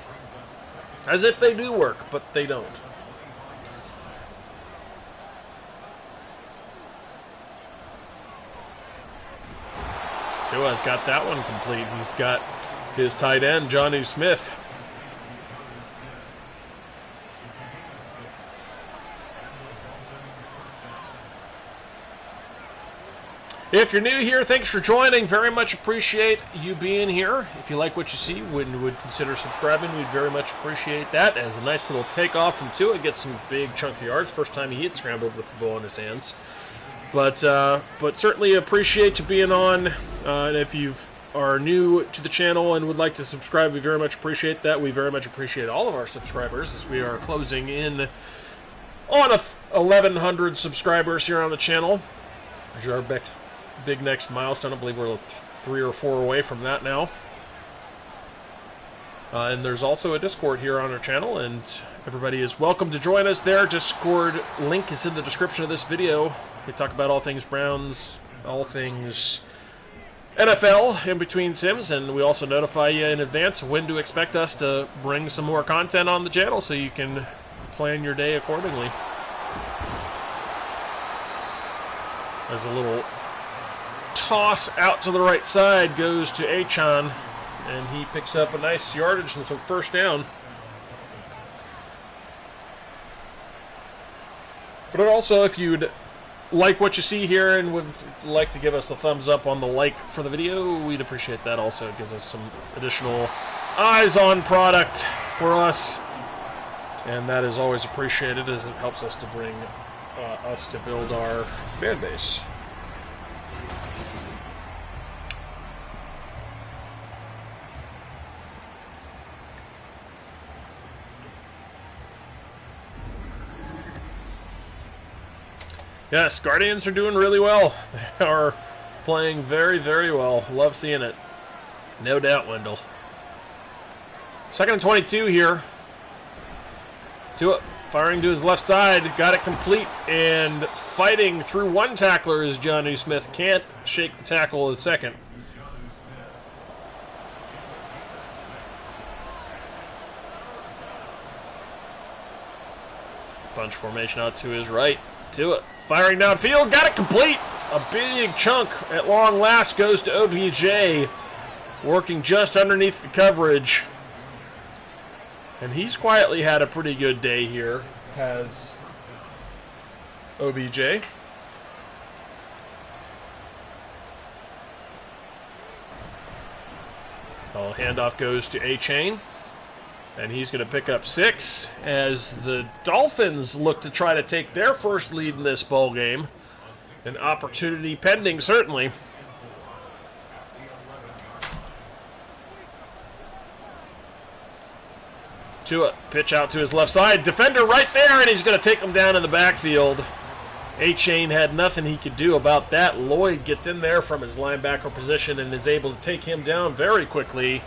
As if they do work, but they don't. Tua's got that one complete. He's got his tight end, Jonnu Smith. If you're new here, thanks for joining. Very much appreciate you being here. If you like what you see, would consider subscribing. We'd very much appreciate that. As a nice little takeoff from Tua, gets some big chunky yards. First time he had scrambled with the ball in his hands. But certainly appreciate you being on. And if you are new to the channel and would like to subscribe, we very much appreciate that. We very much appreciate all of our subscribers, as we are closing in on 1,100 subscribers here on the channel. There's our big next milestone. I believe we're 3 or 4 away from that now. And there's also a Discord here on our channel, and everybody is welcome to join us there. Discord link is in the description of this video. We talk about all things Browns, all things NFL in between sims, and we also notify you in advance when to expect us to bring some more content on the channel so you can plan your day accordingly. As a little toss out to the right side goes to Achon, and he picks up a nice yardage and some first down. But also, if you'd like what you see here and would like to give us a thumbs up on the like for the video, we'd appreciate that also. It gives us some additional eyes on product for us, and that is always appreciated, as it helps us to bring us to build our fan base. Yes, Guardians are doing really well. They are playing very, very well. Love seeing it. No doubt, Wendell. 2nd and 22 here. Tua firing to his left side. Got it complete, and fighting through one tackler is Jonnu Smith. Can't shake the tackle of the second. Bunch formation out to his right. Tua firing downfield, got it complete. A big chunk at long last goes to OBJ, working just underneath the coverage. And he's quietly had a pretty good day here, has OBJ. Handoff goes to A-Chain. And he's going to pick up 6 as the Dolphins look to try to take their first lead in this ball game. An opportunity pending, certainly. Tua, pitch out to his left side. Defender right there, and he's going to take him down in the backfield. A-Chain had nothing he could do about that. Lloyd gets in there from his linebacker position and is able to take him down very quickly.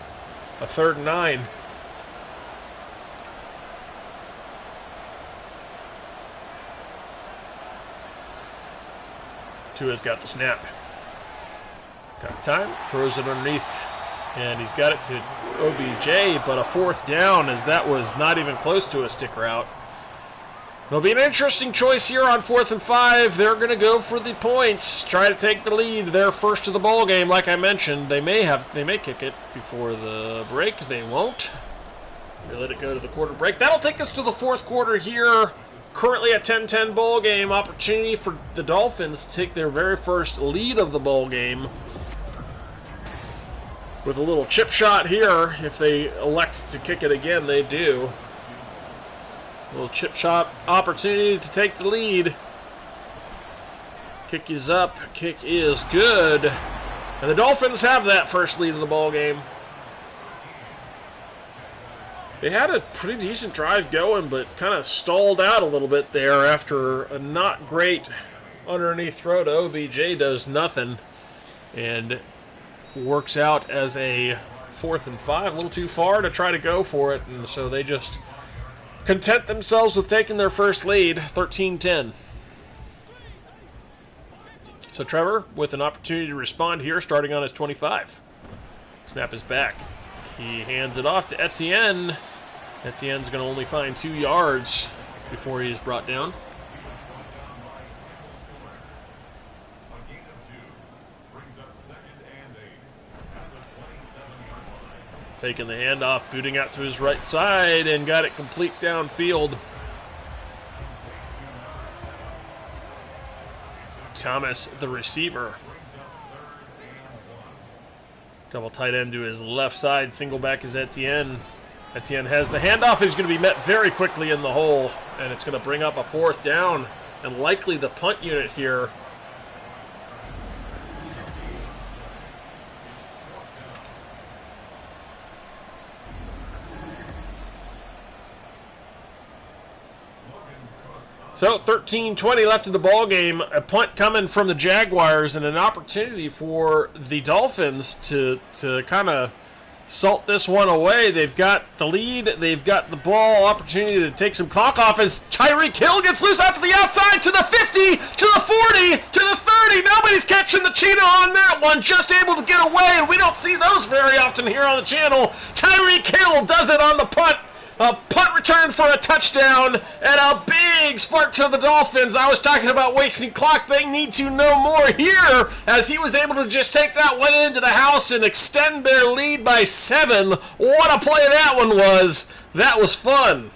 A 3rd and 9. Tua's got the snap. Got time, throws it underneath, and he's got it to OBJ, but a 4th down as that was not even close to a stick route. It'll be an interesting choice here on 4th and 5. They're going to go for the points, try to take the lead. They're first of the ball game, like I mentioned. They may kick it before the break. They won't. They let it go to the quarter break. That'll take us to the 4th quarter here. Currently a 10-10 ball game. Opportunity for the Dolphins to take their very first lead of the ball game with a little chip shot here. If they elect to kick it again, they do. A little chip shot opportunity to take the lead. Kick is up. Kick is good. And the Dolphins have that first lead of the ball game. They had a pretty decent drive going, but kind of stalled out a little bit there after a not great underneath throw to OBJ does nothing. And works out as a 4th and 5. A little too far to try to go for it, and so they just content themselves with taking their first lead, 13-10. So Trevor with an opportunity to respond here, starting on his 25. Snap is back. He hands it off to Etienne. Etienne's going to only find 2 yards before he is brought down. Faking the handoff, booting out to his right side, and got it complete downfield. Thomas, the receiver. Double tight end to his left side, single back is Etienne. Etienne has the handoff. He's going to be met very quickly in the hole, and it's going to bring up a 4th down, and likely the punt unit here. So 13-20 left in the ball game. A punt coming from the Jaguars and an opportunity for the Dolphins to kind of salt this one away. They've got the lead. They've got the ball. Opportunity to take some clock off as Tyreek Hill gets loose out to the outside, to the 50, to the 40, to the 30. Nobody's catching the cheetah on that one. Just able to get away, and we don't see those very often here on the channel. Tyreek Hill does it on the punt. A punt return for a touchdown, and a big spark to the Dolphins. I was talking about wasting clock. They need to know more here, as he was able to just take that one into the house and extend their lead by 7. What a play that one was. That was fun.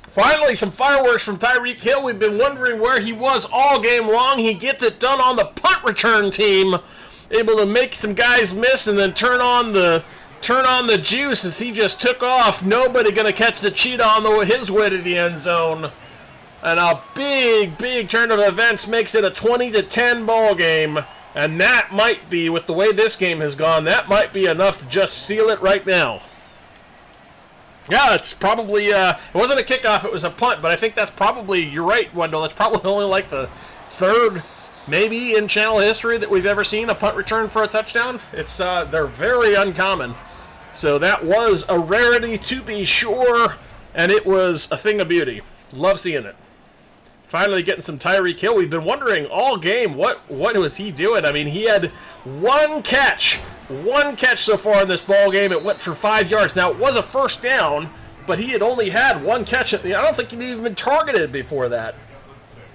Finally, some fireworks from Tyreek Hill. We've been wondering where he was all game long. He gets it done on the punt return team. Able to make some guys miss and then turn on the juice as he just took off. Nobody going to catch the cheetah on his way to the end zone. And a big turn of events makes it a 20-10 ball game. And that might be, with the way this game has gone, that might be enough to just seal it right now. Yeah, it's probably, it wasn't a kickoff, it was a punt, but I think that's probably, you're right, Wendell, that's probably only like the 3rd, maybe in channel history that we've ever seen a punt return for a touchdown. It's, they're very uncommon. So that was a rarity to be sure, and it was a thing of beauty. Love seeing it. Finally getting some Tyreek Hill. We've been wondering all game, what was he doing? I mean, he had one catch so far in this ball game. It went for 5 yards. Now, it was a 1st down, but he had only had one catch. I don't think he'd even been targeted before that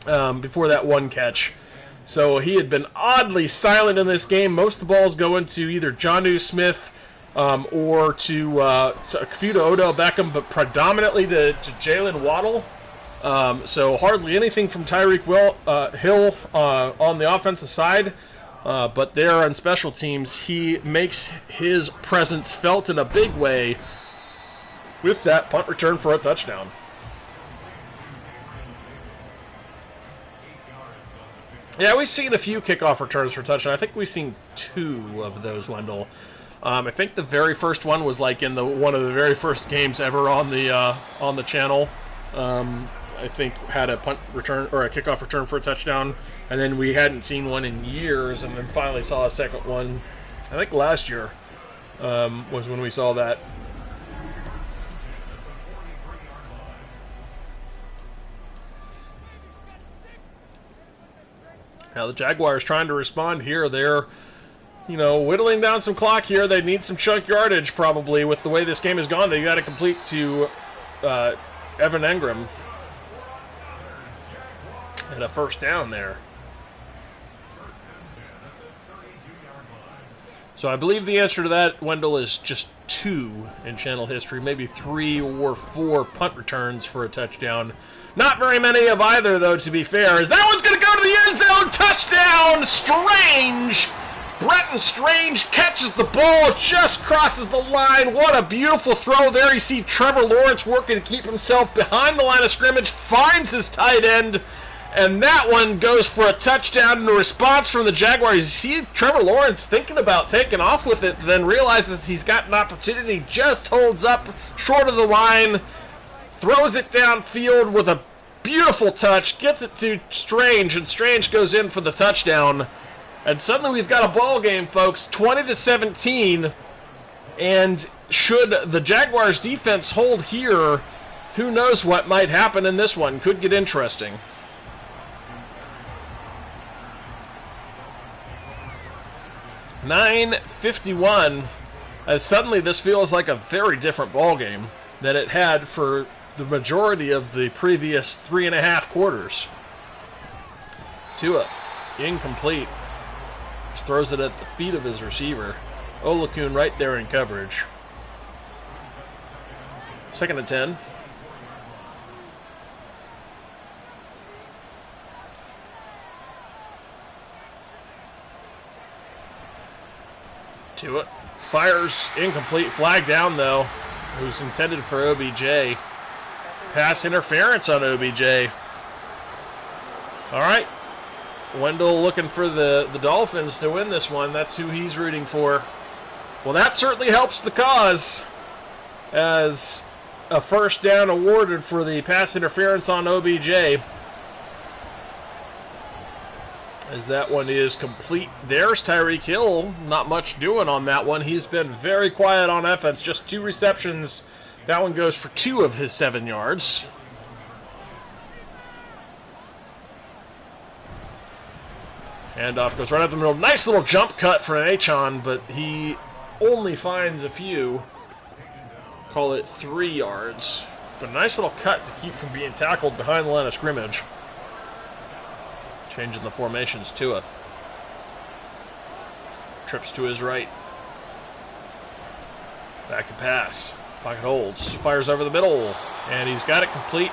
one catch. So he had been oddly silent in this game. Most of the balls going to either Jonnu Smith or to a few to Odell Beckham, but predominantly to Jalen Waddle. So hardly anything from Tyreek Hill on the offensive side. But there on special teams, he makes his presence felt in a big way with that punt return for a touchdown. Yeah, we've seen a few kickoff returns for touchdown. I think we've seen 2 of those, Wendell. I think the very first one was like in one of the very first games ever on the channel. I think had a punt return or a kickoff return for a touchdown, and then we hadn't seen one in years, and then finally saw a second one. I think last year was when we saw that. Now the Jaguars trying to respond here. They're, whittling down some clock here. They need some chunk yardage probably with the way this game has gone. They got to complete to Evan Engram. And a first down there. So I believe the answer to that, Wendell, is just 2 in channel history. Maybe 3 or 4 punt returns for a touchdown. Not very many of either, though, to be fair, as that one's going to go to the end zone. Touchdown! Strange! Bretton Strange catches the ball, just crosses the line. What a beautiful throw there. You see Trevor Lawrence working to keep himself behind the line of scrimmage, finds his tight end, and that one goes for a touchdown in a response from the Jaguars. You see Trevor Lawrence thinking about taking off with it, then realizes he's got an opportunity, just holds up short of the line, throws it downfield with a beautiful touch, gets it to Strange, and Strange goes in for the touchdown. And suddenly we've got a ball game, folks, 20-17. And should the Jaguars defense hold here, who knows what might happen in this one. Could get interesting. $9:51, as suddenly this feels like a very different ball game than it had for the majority of the previous 3.5 quarters. Tua, incomplete. Just throws it at the feet of his receiver. Olakun right there in coverage. 2nd and 10. Tua fires, incomplete, flag down though. It was intended for OBJ. Pass interference on OBJ. All right. Wendell looking for the Dolphins to win this one. That's who he's rooting for. Well, that certainly helps the cause, as a first down awarded for the pass interference on OBJ. As that one is complete. There's Tyreek Hill. Not much doing on that one. He's been very quiet on offense. Just 2 receptions. That one goes for 2 of his 7 yards. Handoff goes right up the middle. Nice little jump cut for an Achon, but he only finds a few. Call it 3 yards. But a nice little cut to keep from being tackled behind the line of scrimmage. Changing the formations. Tua trips to his right. Back to pass. Pocket holds. Fires over the middle. And he's got it complete.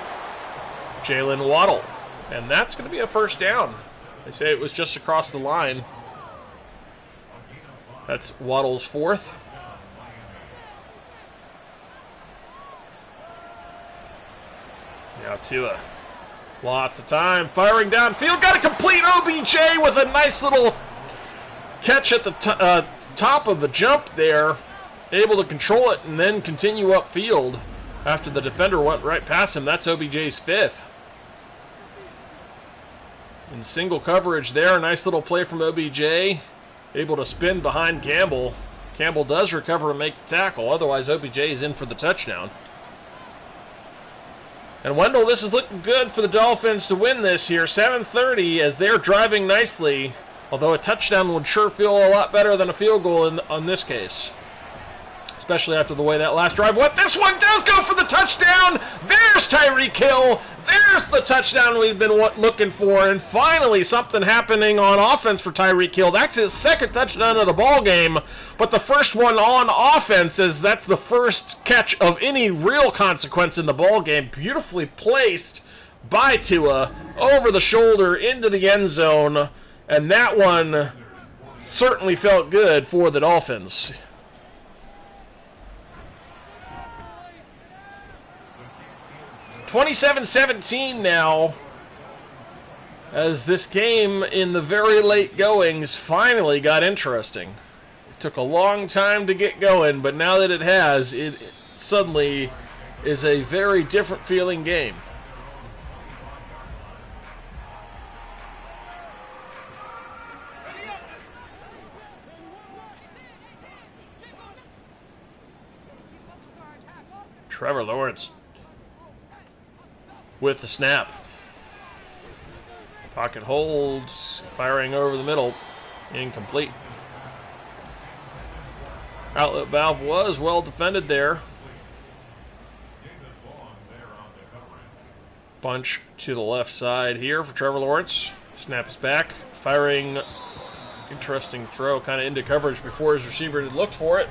Jalen Waddle. And that's going to be a first down. They say it was just across the line. That's Waddle's 4th. Now Tua. Lots of time. Firing downfield. Got to complete OBJ with a nice little catch at the top of the jump there. Able to control it and then continue upfield after the defender went right past him. That's OBJ's 5th. In single coverage there. Nice little play from OBJ. Able to spin behind Campbell. Campbell does recover and make the tackle. Otherwise, OBJ is in for the touchdown. And Wendell, this is looking good for the Dolphins to win this here. 7:30 as they're driving nicely. Although a touchdown would sure feel a lot better than a field goal on this case. Especially after the way that last drive went. This one does go for the touchdown. There's Tyreek Hill. There's the touchdown we've been looking for. And finally something happening on offense for Tyreek Hill. That's his 2nd touchdown of the ball game. But the first one on offense, as that's the first catch of any real consequence in the ball game. Beautifully placed by Tua over the shoulder into the end zone. And that one certainly felt good for the Dolphins. 27-17 now, as this game in the very late goings finally got interesting. took a long time to get going, but now that it has, it suddenly is a very different feeling game. Trevor Lawrence with the snap. Pocket holds, firing over the middle, incomplete. Outlet valve was well defended there. Bunch to the left side here for Trevor Lawrence. Snap is back, firing. Interesting throw, kind of into coverage before his receiver had looked for it.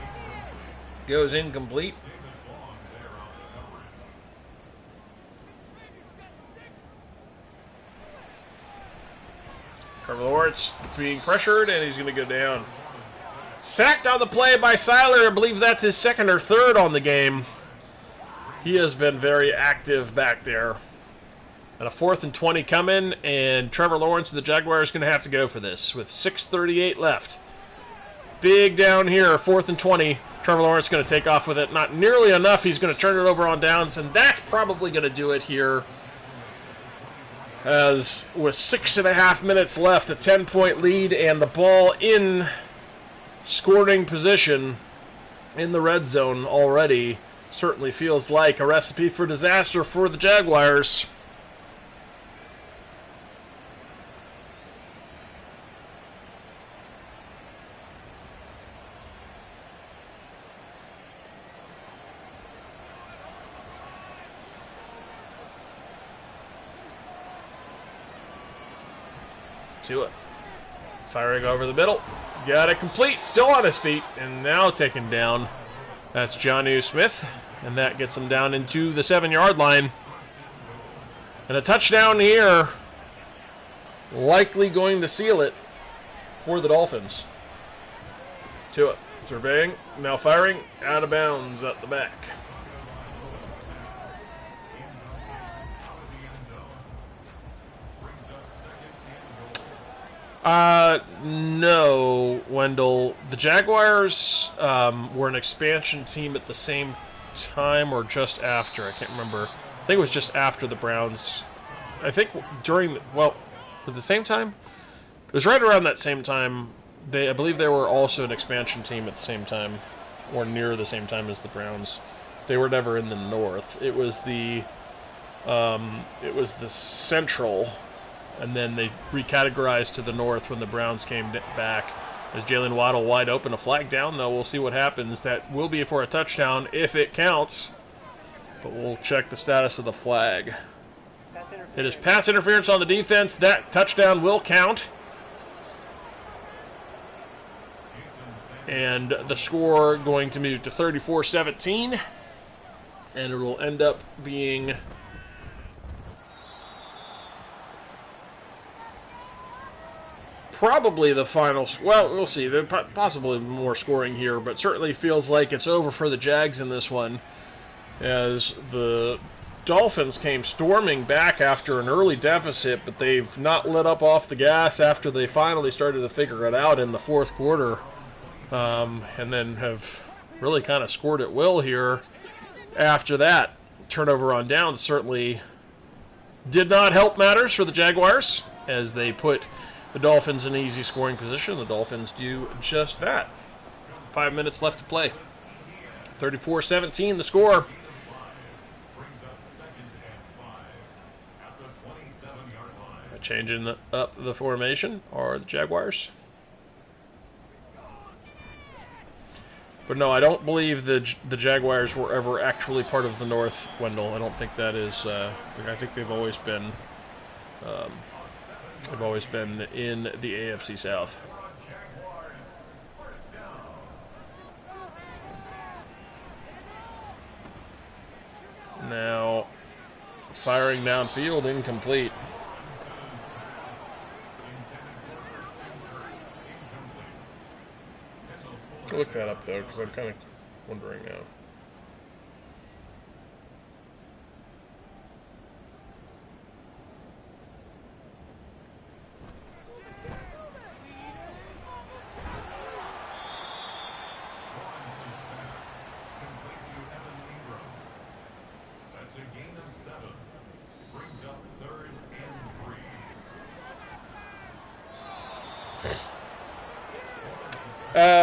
Goes incomplete. Trevor Lawrence being pressured, and he's going to go down. Sacked on the play by Seiler. I believe that's his second or third on the game. He has been very active back there. And a 4th and 20 coming, and Trevor Lawrence and the Jaguars going to have to go for this with 6:38 left. Big down here, 4th and 20. Trevor Lawrence going to take off with it. Not nearly enough. He's going to turn it over on downs, and that's probably going to do it here. As with 6.5 minutes left, a 10-point lead, and the ball in scoring position in the red zone already, certainly feels like a recipe for disaster for the Jaguars. To it. Firing over the middle. Got it complete. Still on his feet. And now taken down. That's Jonnu Smith. And that gets him down into the 7-yard line. And a touchdown here. Likely going to seal it for the Dolphins. To it. Surveying. Now firing. Out of bounds at the back. No, Wendell. The Jaguars were an expansion team at the same time or just after. I can't remember. I think it was just after the Browns. I think during, at the same time? It was right around that same time. I believe they were also an expansion team at the same time, or near the same time as the Browns. They were never in the North. It was the Central. And then they recategorized to the north when the Browns came back. As Jalen Waddle wide open, a flag down, though. We'll see what happens. That will be for a touchdown if it counts. But we'll check the status of the flag. It is pass interference on the defense. That touchdown will count. And the score going to move to 34-17. And it will end up being... probably the final. Well, we'll see. There's possibly more scoring here, but certainly feels like it's over for the Jags in this one, as the Dolphins came storming back after an early deficit, but they've not let up off the gas after they finally started to figure it out in the fourth quarter, and then have really kind of scored at will here after that. Turnover on downs certainly did not help matters for the Jaguars, as they put the Dolphins in an easy scoring position. The Dolphins do just that. 5 minutes left to play. 34-17 the score. Changing up the formation are the Jaguars. But no, I don't believe the Jaguars were ever actually part of the North, Wendell. I don't think that is... I think they've always been... They've always been in the AFC South. Now, firing downfield, incomplete. I'll look that up, though, because I'm kind of wondering now.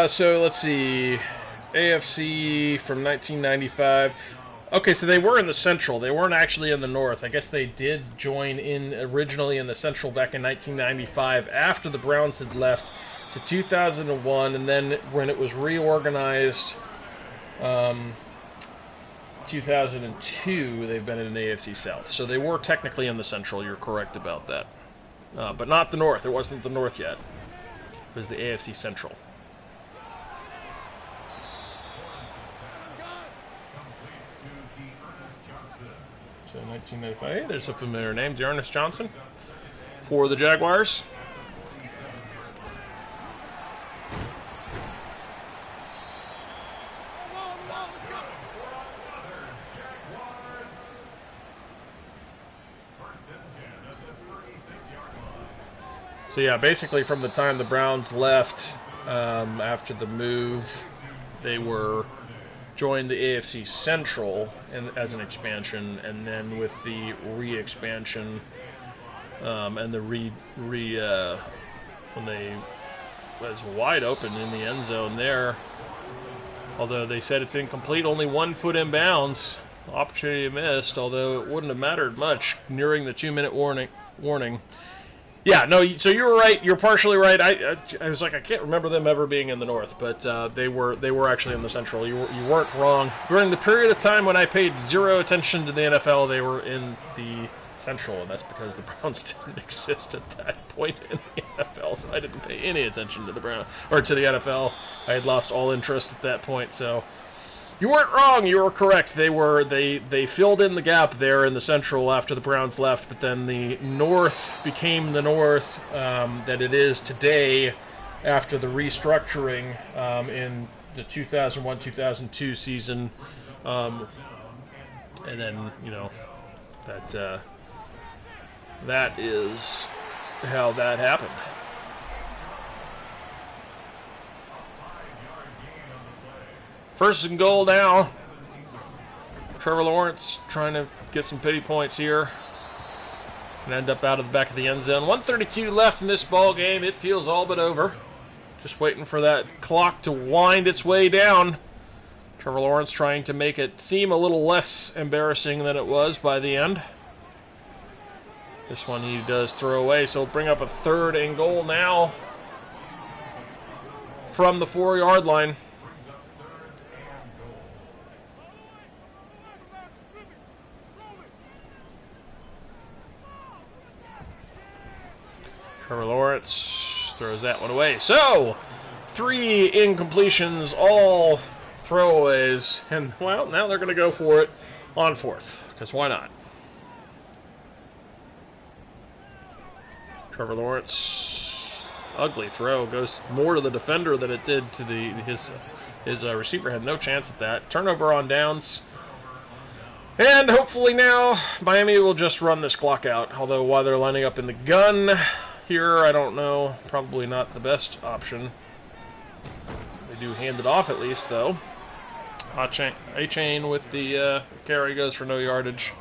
So let's see. AFC from 1995. Okay, so they were in the Central. They weren't actually in the North. I guess they did join in originally in the Central back in 1995 after the Browns had left to 2001, and then when it was reorganized 2002, they've been in the AFC South. So they were technically in the Central. You're correct about that. But not the North. It wasn't the North yet. It was the AFC Central. So 1995, hey, there's a familiar name, Dearness Johnson, for the Jaguars. So yeah, basically from the time the Browns left after the move, they were joined the AFC Central as an expansion, and then with the re-expansion and the when they was wide open in the end zone there, although they said it's incomplete, only 1 foot in bounds, opportunity missed, although it wouldn't have mattered much nearing the 2-minute warning. Yeah, no, so you were right. You're partially right. I was like, I can't remember them ever being in the North, but they were actually in the Central. You weren't wrong. During the period of time when I paid zero attention to the NFL, they were in the Central, and that's because the Browns didn't exist at that point in the NFL, so I didn't pay any attention to the Browns or to the NFL. I had lost all interest at that point, so you weren't wrong. You were correct. They filled in the gap there in the Central after the Browns left, but then the North became the North that it is today after the restructuring in the 2001-2002 season, and then that is how that happened. First and goal now. Trevor Lawrence trying to get some pity points here and end up out of the back of the end zone. 1:32 left in this ball game. It feels all but over. Just waiting for that clock to wind its way down. Trevor Lawrence trying to make it seem a little less embarrassing than it was by the end. This one he does throw away, so it'll bring up a 3rd and goal now from the 4-yard line. Trevor Lawrence throws that one away. So, 3 incompletions, all throwaways. And, well, now they're going to go for it on 4th, because why not? Trevor Lawrence, ugly throw, goes more to the defender than it did to his receiver. Had no chance at that. Turnover on downs. And hopefully now Miami will just run this clock out. Although while they're lining up in the gun here, I don't know. Probably not the best option. They do hand it off at least, though. A-Chain with the carry goes for no yardage.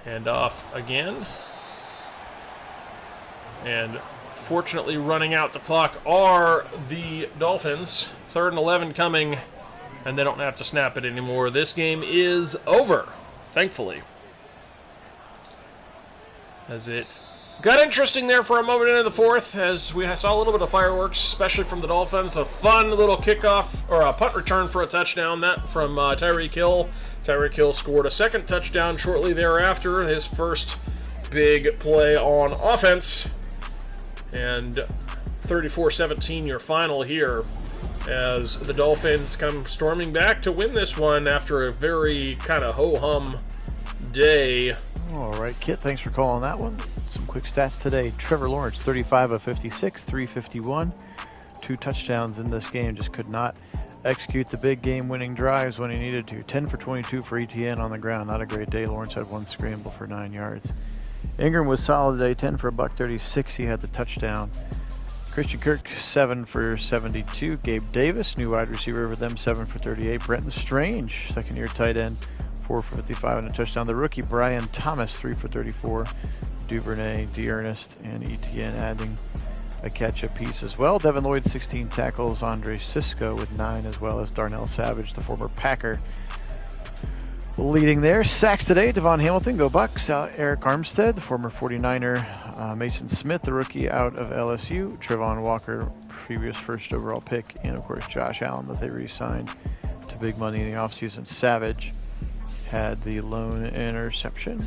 Hand off again. And fortunately running out the clock are the Dolphins. 3rd and 11 coming, and they don't have to snap it anymore. This game is over, thankfully. As it got interesting there for a moment into the 4th, as we saw a little bit of fireworks, especially from the Dolphins. A fun little kickoff, or a punt return for a touchdown, that from Tyreek Hill. Tyreek Hill scored a 2nd touchdown shortly thereafter, his first big play on offense. And 34-17 your final here, as the Dolphins come storming back to win this one after a very kind of ho-hum day. All right, Kit, thanks for calling that one. Some quick stats today. Trevor Lawrence, 35 of 56, 351. 2 touchdowns in this game, just could not execute the big game-winning drives when he needed to. 10 for 22 for ETN on the ground. Not a great day. Lawrence had 1 scramble for 9 yards. Ingram was solid today, 10 for $136. He had the touchdown. Christian Kirk, 7 for 72. Gabe Davis, new wide receiver for them, 7 for 38. Brenton Strange, second-year tight end, 4 for 55 and a touchdown. The rookie Brian Thomas, 3 for 34. Duvernay, D'Ernest, and Etienne adding a catch apiece as well. Devin Lloyd, 16 tackles. Andre Sisco with 9, as well as Darnell Savage, the former Packer, leading there. Sacks today, Devon Hamilton, go Bucks. Eric Armstead, the former 49er. Mason Smith, the rookie out of LSU. Trevon Walker, previous first overall pick. And, of course, Josh Allen that they re-signed to big money in the offseason. Savage had the lone interception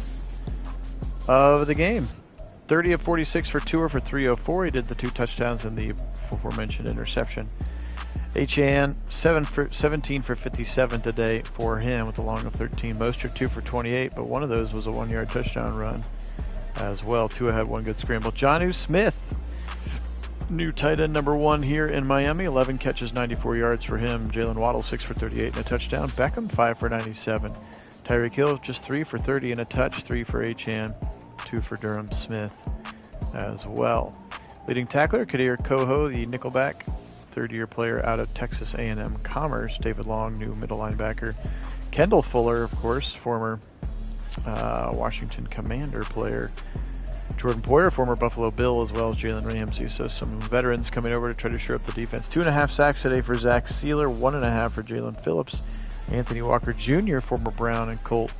of the game. 30 of 46 for Tua for 304. He did the 2 touchdowns and the aforementioned interception. H.A.N. 17 for 57 today for him with a long of 13. Mostert 2 for 28, but one of those was a 1-yard touchdown run as well. Tua had 1 good scramble. Jonnu Smith, new tight end number 1 here in Miami. 11 catches, 94 yards for him. Jalen Waddle 6 for 38 and a touchdown. Beckham 5 for 97. Tyreek Hill just 3 for 30 and a touch. 3 for H.A.N., 2 for Durham Smith as well. Leading tackler, Kadir Koho, the nickelback, third-year player out of Texas A&M Commerce. David Long, new middle linebacker. Kendall Fuller, of course, former Washington Commander player. Jordan Poyer, former Buffalo Bill, as well as Jalen Ramsey. So some veterans coming over to try to shore up the defense. 2.5 sacks today for Zach Sealer, 1.5 for Jalen Phillips. Anthony Walker Jr., former Brown and Colt,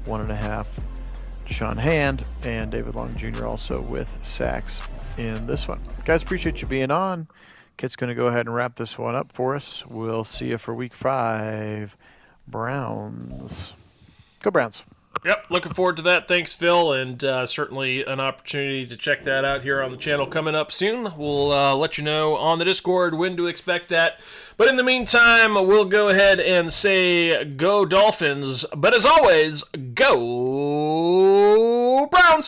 1.5. Sean Hand and David Long Jr. also with sacks in this one. Guys, appreciate you being on. Kit's going to go ahead and wrap this one up for us. We'll see you for week 5. Browns. Go Browns. Yep, looking forward to that. Thanks, Phil, and certainly an opportunity to check that out here on the channel coming up soon. We'll let you know on the Discord when to expect that. But in the meantime, we'll go ahead and say go Dolphins. But as always, go Browns!